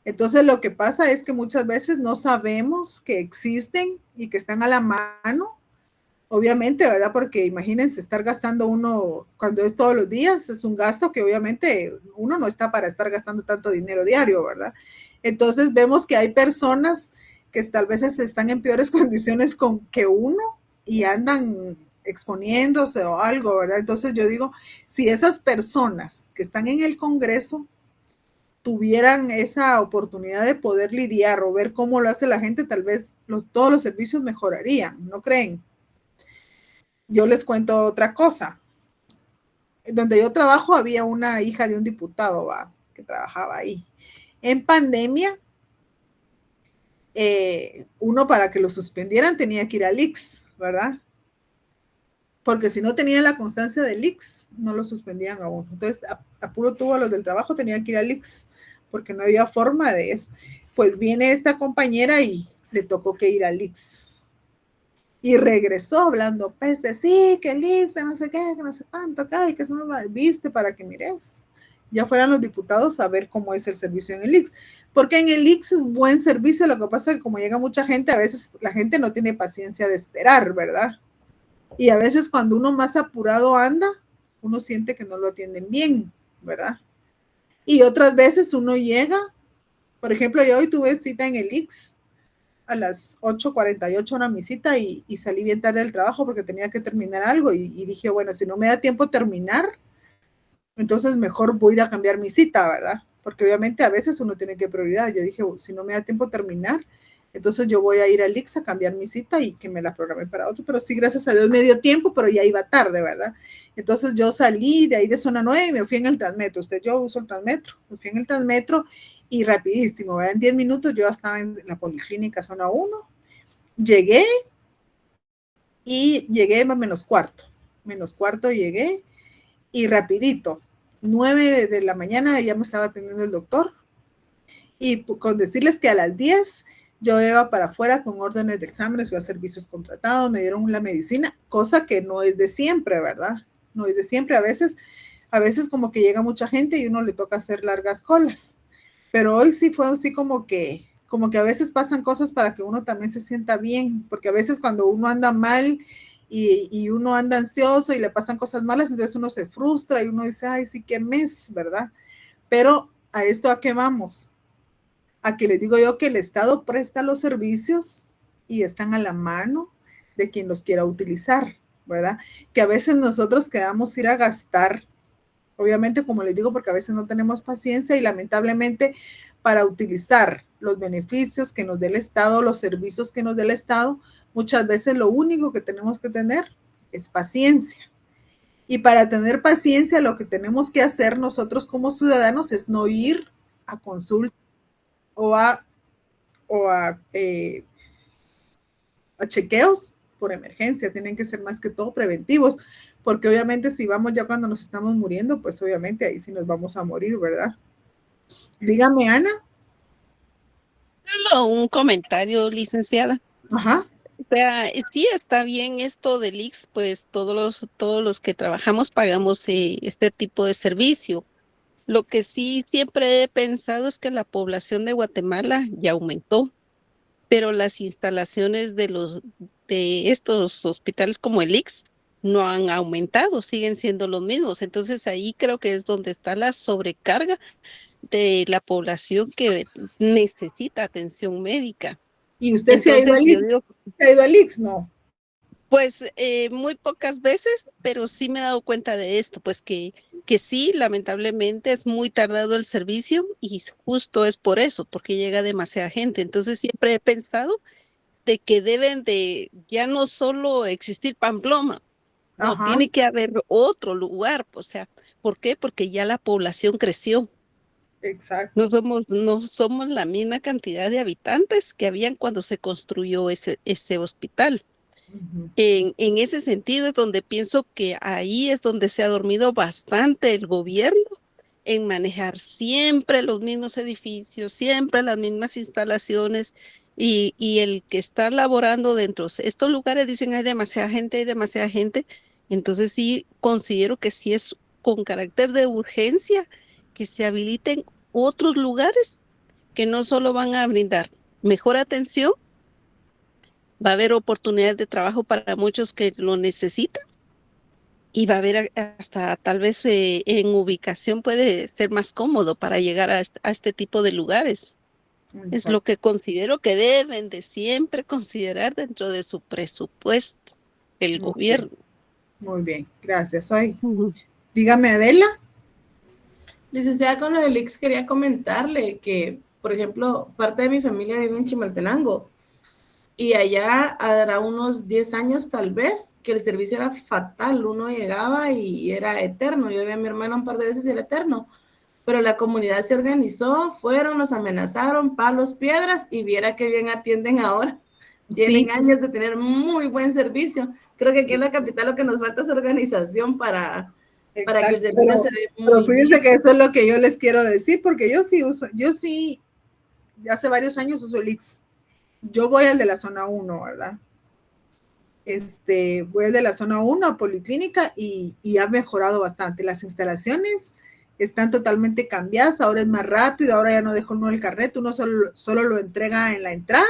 Entonces lo que pasa es que muchas veces no sabemos que existen y que están a la mano, obviamente, ¿verdad? Porque imagínense estar gastando uno cuando es todos los días, es un gasto que obviamente uno no está para estar gastando tanto dinero diario, ¿verdad? Entonces vemos que hay personas que tal vez están en peores condiciones que uno y andan exponiéndose o algo, ¿verdad? Entonces yo digo, si esas personas que están en el Congreso tuvieran esa oportunidad de poder lidiar o ver cómo lo hace la gente, tal vez todos los servicios mejorarían, ¿no creen? Yo les cuento otra cosa. Donde yo trabajo había una hija de un diputado, que trabajaba ahí. En pandemia, uno para que lo suspendieran tenía que ir al IX, ¿verdad? Porque si no tenía la constancia del IX, no lo suspendían a uno. Entonces, a puro tubo a los del trabajo tenían que ir al IX, porque no había forma de eso. Pues viene esta compañera y le tocó que ir al IX. Y regresó hablando peste, sí, que el IX, no sé qué, que no sé cuánto, acá, y que se me viste para que mires. Ya fueran los diputados a ver cómo es el servicio en el IX. Porque en el IX es buen servicio, lo que pasa es que como llega mucha gente, a veces la gente no tiene paciencia de esperar, ¿verdad? Y a veces cuando uno más apurado anda, uno siente que no lo atienden bien, ¿verdad? Y otras veces uno llega, por ejemplo, yo hoy tuve cita en el IX a las 8:48 era mi cita y salí bien tarde del trabajo porque tenía que terminar algo y dije, bueno, si no me da tiempo terminar, entonces mejor voy a ir a cambiar mi cita, ¿verdad? Porque obviamente a veces uno tiene que prioridad. Yo dije, si no me da tiempo terminar, entonces yo voy a ir al IX a cambiar mi cita y que me la programé para otro, pero sí, gracias a Dios me dio tiempo, pero ya iba tarde, ¿verdad? Entonces yo salí de ahí de zona 9 y me fui en el Transmetro. Yo uso el Transmetro, me fui en el Transmetro y rapidísimo, ¿verdad? En 10 minutos yo estaba en la Policlínica zona 1, llegué menos cuarto llegué y rapidito, 9 de la mañana ya me estaba atendiendo el doctor y con decirles que a las 10 yo iba para afuera con órdenes de exámenes, fui a servicios contratados, me dieron la medicina, cosa que no es de siempre, ¿verdad? No es de siempre, a veces como que llega mucha gente y uno le toca hacer largas colas, pero hoy sí fue así como que como que a veces pasan cosas para que uno también se sienta bien, porque a veces cuando uno anda mal y uno anda ansioso y le pasan cosas malas, entonces uno se frustra y uno dice, ay, sí, qué mes, ¿verdad? Pero a esto, ¿a qué vamos? A que les digo yo que el Estado presta los servicios y están a la mano de quien los quiera utilizar, ¿verdad? Que a veces nosotros quedamos ir a gastar, obviamente, como les digo, porque a veces no tenemos paciencia y lamentablemente para utilizar los beneficios que nos dé el Estado, los servicios que nos dé el Estado, muchas veces lo único que tenemos que tener es paciencia. Y para tener paciencia, lo que tenemos que hacer nosotros como ciudadanos es no ir a consulta o a chequeos por emergencia. Tienen que ser más que todo preventivos, porque obviamente si vamos ya cuando nos estamos muriendo, pues obviamente ahí sí nos vamos a morir, ¿verdad? Dígame, Ana. Solo un comentario, licenciada. Ajá. O sea, sí está bien esto del IX, pues todos los que trabajamos pagamos este tipo de servicio. Lo que sí siempre he pensado es que la población de Guatemala ya aumentó, pero las instalaciones de estos hospitales como el IX no han aumentado, siguen siendo los mismos. Entonces ahí creo que es donde está la sobrecarga de la población que necesita atención médica. ¿Y usted se ha ido al IX? ¿Se ha ido al IX? No. Pues muy pocas veces, pero sí me he dado cuenta de esto, pues que sí, lamentablemente es muy tardado el servicio y justo es por eso, porque llega demasiada gente. Entonces siempre he pensado de que deben de ya no solo existir Pamplona, no, Ajá. tiene que haber otro lugar, o sea, ¿por qué? Porque ya la población creció. Exacto. No somos la misma cantidad de habitantes que habían cuando se construyó ese hospital. Ujú. En ese sentido es donde pienso que ahí es donde se ha dormido bastante el gobierno en manejar siempre los mismos edificios, siempre las mismas instalaciones y el que está laborando dentro de estos lugares dicen hay demasiada gente, entonces sí considero que sí es con carácter de urgencia que se habiliten otros lugares que no solo van a brindar mejor atención, va a haber oportunidades de trabajo para muchos que lo necesitan y va a haber hasta tal vez en ubicación puede ser más cómodo para llegar a este tipo de lugares. Exacto. Es lo que considero que deben de siempre considerar dentro de su presupuesto el Muy gobierno. bien. Muy bien, gracias. Ay. Dígame, Adela. Licenciada, con lo del IX quería comentarle que, por ejemplo, parte de mi familia vive en Chimaltenango y allá hará unos 10 años tal vez que el servicio era fatal. Uno llegaba y era eterno. Yo vi a mi hermana un par de veces y era eterno. Pero la comunidad se organizó, fueron, nos amenazaron, palos, piedras, y viera qué bien atienden ahora. Tienen años de tener muy buen servicio. Creo que aquí en la capital lo que nos falta es organización para que el servicio se dé muy bien. Pero fíjense que eso es lo que yo les quiero decir, porque yo sí, hace varios años uso el IX. Yo voy al de la zona 1, ¿verdad? Voy al de la zona 1 a Policlínica y ha mejorado bastante. Las instalaciones están totalmente cambiadas, ahora es más rápido, ahora ya no deja uno el carnet, uno solo lo entrega en la entrada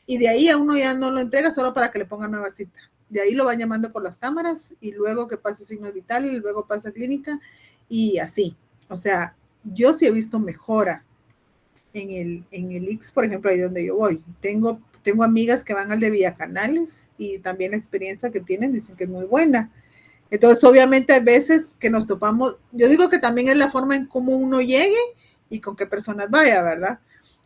y de ahí a uno ya no lo entrega solo para que le pongan nueva cita. De ahí lo van llamando por las cámaras y luego que pase signos vitales, luego pasa clínica y así. O sea, yo sí he visto mejora en el IX, por ejemplo, ahí donde yo voy. Tengo amigas que van al de Villacanales y también la experiencia que tienen dicen que es muy buena. Entonces, obviamente, hay veces que nos topamos, yo digo que también es la forma en cómo uno llegue y con qué personas vaya, ¿verdad?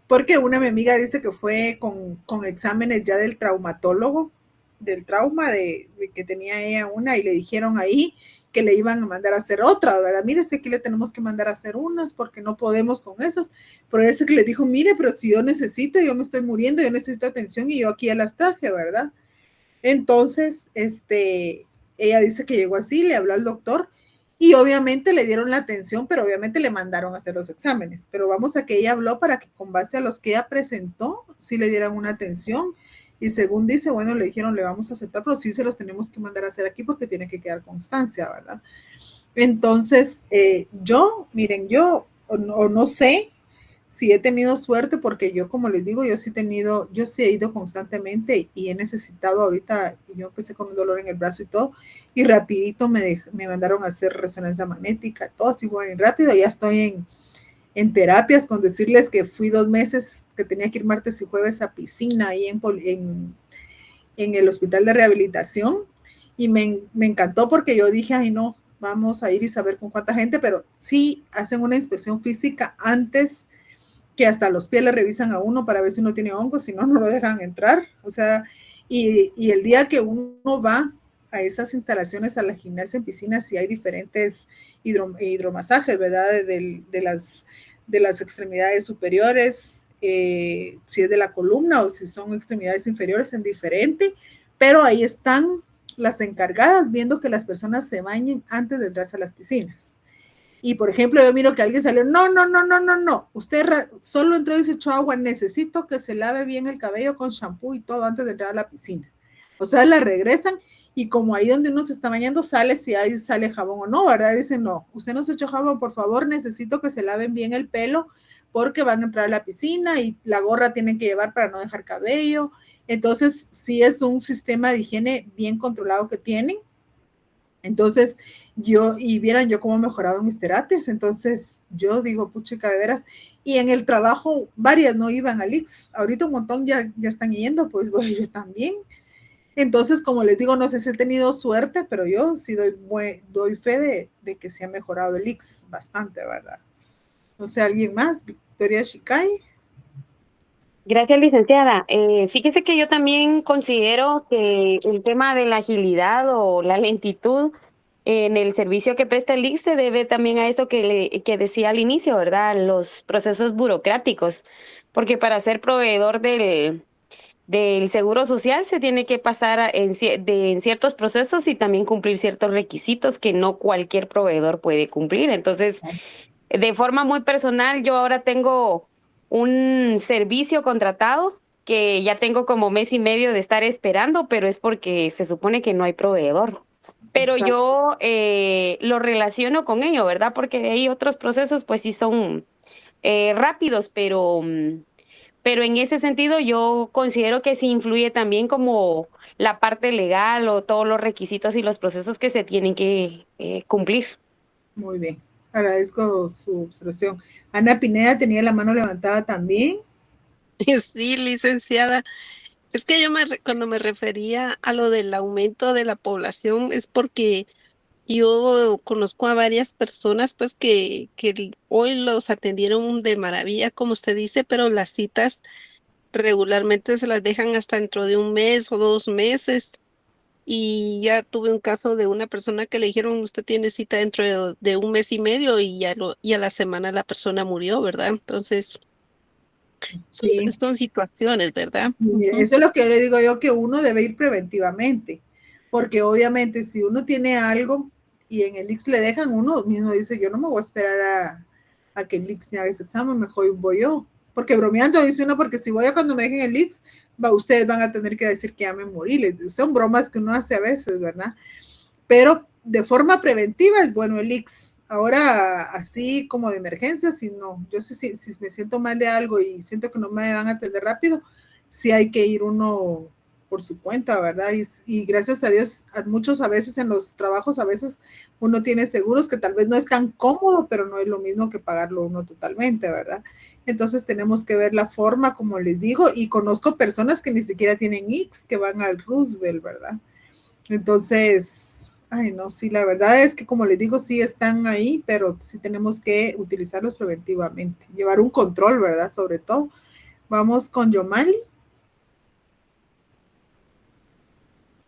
Porque una mi amiga dice que fue con exámenes ya del traumatólogo, del trauma de que tenía ella una y le dijeron ahí que le iban a mandar a hacer otra, ¿verdad? Mire, es que aquí le tenemos que mandar a hacer unas porque no podemos con esos. Pero ese que le dijo, mire, pero si yo necesito, yo me estoy muriendo, yo necesito atención y yo aquí ya las traje, ¿verdad? Entonces, ella dice que llegó así, le habló al doctor y obviamente le dieron la atención, pero obviamente le mandaron a hacer los exámenes. Pero vamos a que ella habló para que con base a los que ella presentó, sí le dieran una atención. Y según dice, bueno, le dijeron, le vamos a aceptar, pero sí se los tenemos que mandar a hacer aquí porque tiene que quedar constancia, ¿verdad? Entonces, miren, yo no sé sí he tenido suerte porque yo, como les digo, yo sí he ido constantemente y he necesitado ahorita, yo empecé con un dolor en el brazo y todo, y rapidito me mandaron a hacer resonancia magnética, todo así fue bien rápido, ya estoy en terapias, con decirles que fui 2 meses, que tenía que ir martes y jueves a piscina ahí en el hospital de rehabilitación, y me encantó porque yo dije, ay no, vamos a ir y saber con cuánta gente, pero sí hacen una inspección física antes, que hasta los pies le revisan a uno para ver si uno tiene hongos, si no, no lo dejan entrar. O sea, y el día que uno va a esas instalaciones, a la gimnasia en piscina, sí hay diferentes hidromasajes, ¿verdad? De las extremidades superiores, si es de la columna o si son extremidades inferiores, en diferente, pero ahí están las encargadas viendo que las personas se bañen antes de entrarse a las piscinas. Y por ejemplo, yo miro que alguien salió, no, usted solo entró y se echó agua, necesito que se lave bien el cabello con shampoo y todo antes de entrar a la piscina. O sea, la regresan y como ahí donde uno se está bañando sale si ahí sale jabón o no, ¿verdad? Dicen, no, usted no se echó jabón, por favor, necesito que se laven bien el pelo porque van a entrar a la piscina y la gorra tienen que llevar para no dejar cabello. Entonces, sí es un sistema de higiene bien controlado que tienen. Entonces, vieran yo cómo he mejorado mis terapias, entonces yo digo, puchica, de veras, y en el trabajo varias no iban al IX, ahorita un montón ya están yendo, pues voy yo también. Entonces, como les digo, no sé si he tenido suerte, pero yo sí doy fe de que se ha mejorado el IX bastante, ¿verdad? No sé, ¿alguien más? Victoria Shikai. Gracias, licenciada. Fíjese que yo también considero que el tema de la agilidad o la lentitud en el servicio que presta el ICS se debe también a eso que decía al inicio, ¿verdad? Los procesos burocráticos, porque para ser proveedor del seguro social se tiene que pasar en ciertos procesos y también cumplir ciertos requisitos que no cualquier proveedor puede cumplir. Entonces, de forma muy personal, yo ahora tengo un servicio contratado que ya tengo como mes y medio de estar esperando, pero es porque se supone que no hay proveedor. Pero Exacto. yo lo relaciono con ello, ¿verdad? Porque hay otros procesos, pues sí son rápidos, pero en ese sentido yo considero que sí influye también como la parte legal o todos los requisitos y los procesos que se tienen que cumplir. Muy bien, agradezco su observación. Ana Pineda tenía la mano levantada también. Sí, licenciada. Es que cuando me refería a lo del aumento de la población es porque yo conozco a varias personas pues que hoy los atendieron de maravilla, como usted dice, pero las citas regularmente se las dejan hasta dentro de un mes o 2 meses. Y ya tuve un caso de una persona que le dijeron, usted tiene cita dentro de un mes y medio y a la semana la persona murió, ¿verdad? Entonces, Sí. son situaciones, ¿verdad? Mire, eso es lo que le digo yo, que uno debe ir preventivamente, porque obviamente si uno tiene algo y en el IX le dejan, uno mismo dice, yo no me voy a esperar a que el IX me haga ese examen, mejor voy yo. Porque bromeando dice uno, porque si voy a cuando me dejen el IX, ustedes van a tener que decir que ya me morí. Son bromas que uno hace a veces, ¿verdad? Pero de forma preventiva es bueno el IX. Ahora, así como de emergencia, si no, yo si me siento mal de algo y siento que no me van a atender rápido, sí hay que ir uno por su cuenta, ¿verdad? Y gracias a Dios, muchos a veces en los trabajos, a veces uno tiene seguros que tal vez no es tan cómodo, pero no es lo mismo que pagarlo uno totalmente, ¿verdad? Entonces tenemos que ver la forma, como les digo, y conozco personas que ni siquiera tienen IX, que van al Roosevelt, ¿verdad? Entonces, ay, no, sí, la verdad es que como les digo, sí están ahí, pero sí tenemos que utilizarlos preventivamente, llevar un control, ¿verdad? Sobre todo. Vamos con Yomali.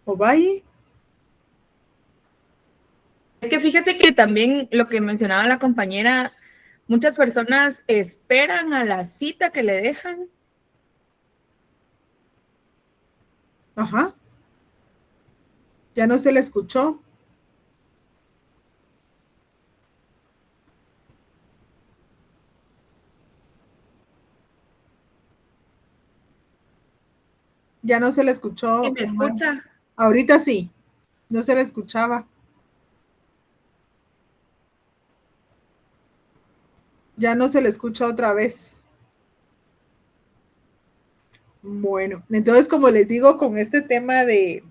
Ovalle. Es que fíjese que también lo que mencionaba la compañera, muchas personas esperan a la cita que le dejan. Ajá. Ya no se le escuchó. Ya no se le escuchó. ¿Sí me escucha? Ahorita sí, no se le escuchaba. Ya no se le escucha otra vez. Bueno, entonces como les digo, con este tema de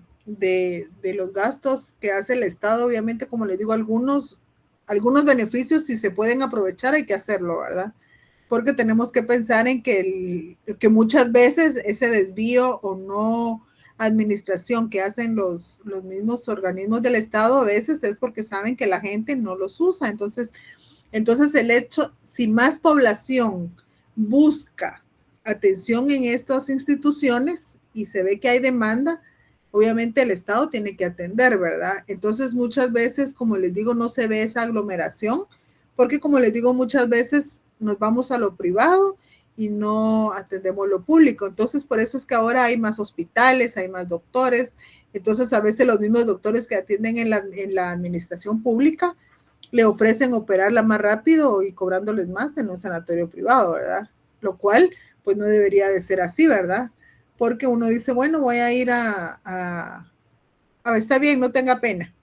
los gastos que hace el Estado, obviamente, como les digo, algunos beneficios, si se pueden aprovechar, hay que hacerlo, ¿verdad? Porque tenemos que pensar en que muchas veces ese desvío o no administración que hacen los mismos organismos del Estado, a veces es porque saben que la gente no los usa. Entonces el hecho, si más población busca atención en estas instituciones y se ve que hay demanda, obviamente el Estado tiene que atender, ¿verdad? Entonces muchas veces, como les digo, no se ve esa aglomeración, porque como les digo, muchas veces nos vamos a lo privado y no atendemos lo público. Entonces por eso es que ahora hay más hospitales, hay más doctores. Entonces a veces los mismos doctores que atienden en la administración pública le ofrecen operarla más rápido y cobrándoles más en un sanatorio privado, ¿verdad? Lo cual, pues no debería de ser así, ¿verdad? Porque uno dice, bueno, voy a ir está bien, no tenga pena.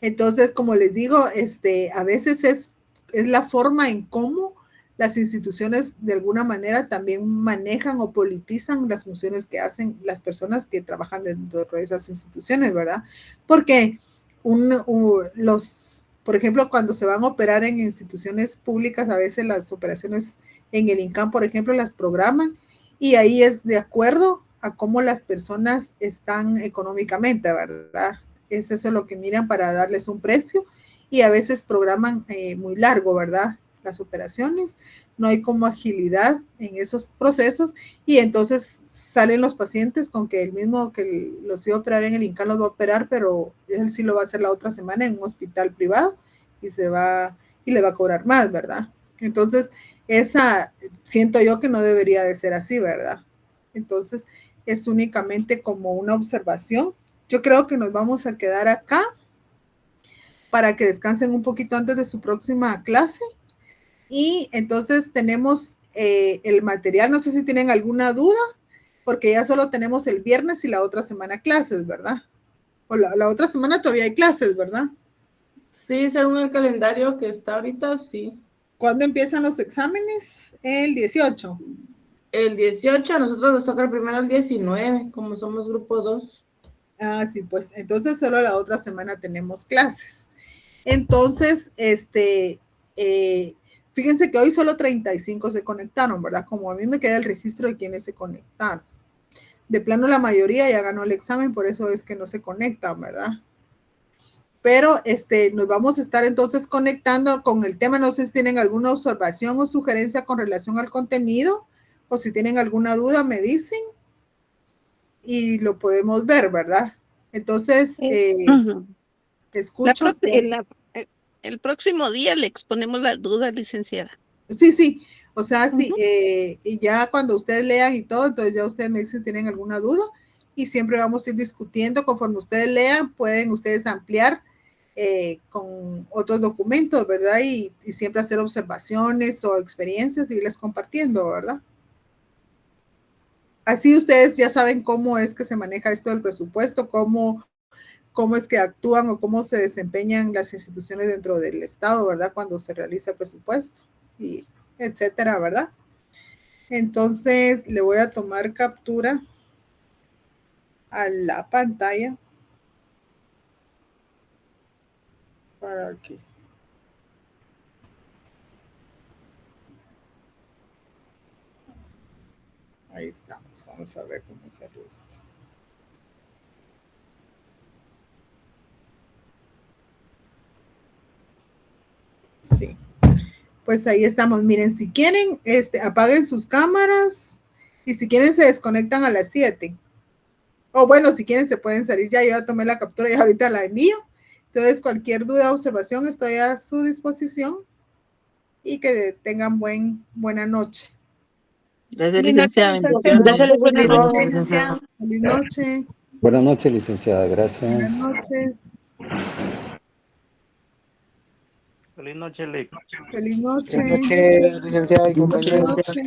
Entonces, como les digo, a veces es la forma en cómo las instituciones de alguna manera también manejan o politizan las funciones que hacen las personas que trabajan dentro de esas instituciones, ¿verdad? Porque por ejemplo, cuando se van a operar en instituciones públicas, a veces las operaciones en el INCAM, por ejemplo, las programan y ahí es de acuerdo a cómo las personas están económicamente, ¿verdad? Es eso lo que miran para darles un precio y a veces programan muy largo, ¿verdad? Las operaciones, no hay como agilidad en esos procesos y entonces salen los pacientes con que el mismo que los iba a operar en el INCAN los va a operar, pero él sí lo va a hacer la otra semana en un hospital privado y le va a cobrar más, ¿verdad? Entonces, siento yo que no debería de ser así, ¿verdad? Entonces, es únicamente como una observación. Yo creo que nos vamos a quedar acá para que descansen un poquito antes de su próxima clase. Y entonces tenemos el material, no sé si tienen alguna duda, porque ya solo tenemos el viernes y la otra semana clases, ¿verdad? O la otra semana todavía hay clases, ¿verdad? Sí, según el calendario que está ahorita, sí. ¿Cuándo empiezan los exámenes? El 18. El 18, a nosotros nos toca el primero el 19, como somos grupo 2. Ah, sí, pues entonces solo la otra semana tenemos clases. Entonces, fíjense que hoy solo 35 se conectaron, ¿verdad? Como a mí me queda el registro de quienes se conectaron. De plano la mayoría ya ganó el examen, por eso es que no se conectan, ¿verdad? Pero nos vamos a estar entonces conectando con el tema. No sé si tienen alguna observación o sugerencia con relación al contenido o si tienen alguna duda me dicen y lo podemos ver, ¿verdad? Entonces, escucho. El próximo día le exponemos las dudas, licenciada. Sí, sí, o sea, sí, y ya cuando ustedes lean y todo, entonces ya ustedes me dicen si tienen alguna duda y siempre vamos a ir discutiendo conforme ustedes lean, pueden ustedes ampliar con otros documentos, ¿verdad? Y siempre hacer observaciones o experiencias y irles compartiendo, ¿verdad? Así ustedes ya saben cómo es que se maneja esto del presupuesto, cómo es que actúan o cómo se desempeñan las instituciones dentro del Estado, ¿verdad? Cuando se realiza el presupuesto y etcétera, ¿verdad? Entonces le voy a tomar captura a la pantalla para que ahí estamos. Vamos a ver cómo sale esto. Sí. Pues ahí estamos. Miren, si quieren, apaguen sus cámaras y si quieren se desconectan a las 7. O bueno, si quieren se pueden salir ya. Yo ya tomé la captura y ahorita la envío. Entonces, cualquier duda o observación estoy a su disposición y que tengan buena noche. Gracias, licenciada. Bendiciones. Buenas Buenas noches. noches. Feliz noche. Buenas noches, licenciada. Buenas Gracias. noches. Feliz noche, Lick. Feliz noche. Buenas noches, licenciada y Feliz compañeros. noche.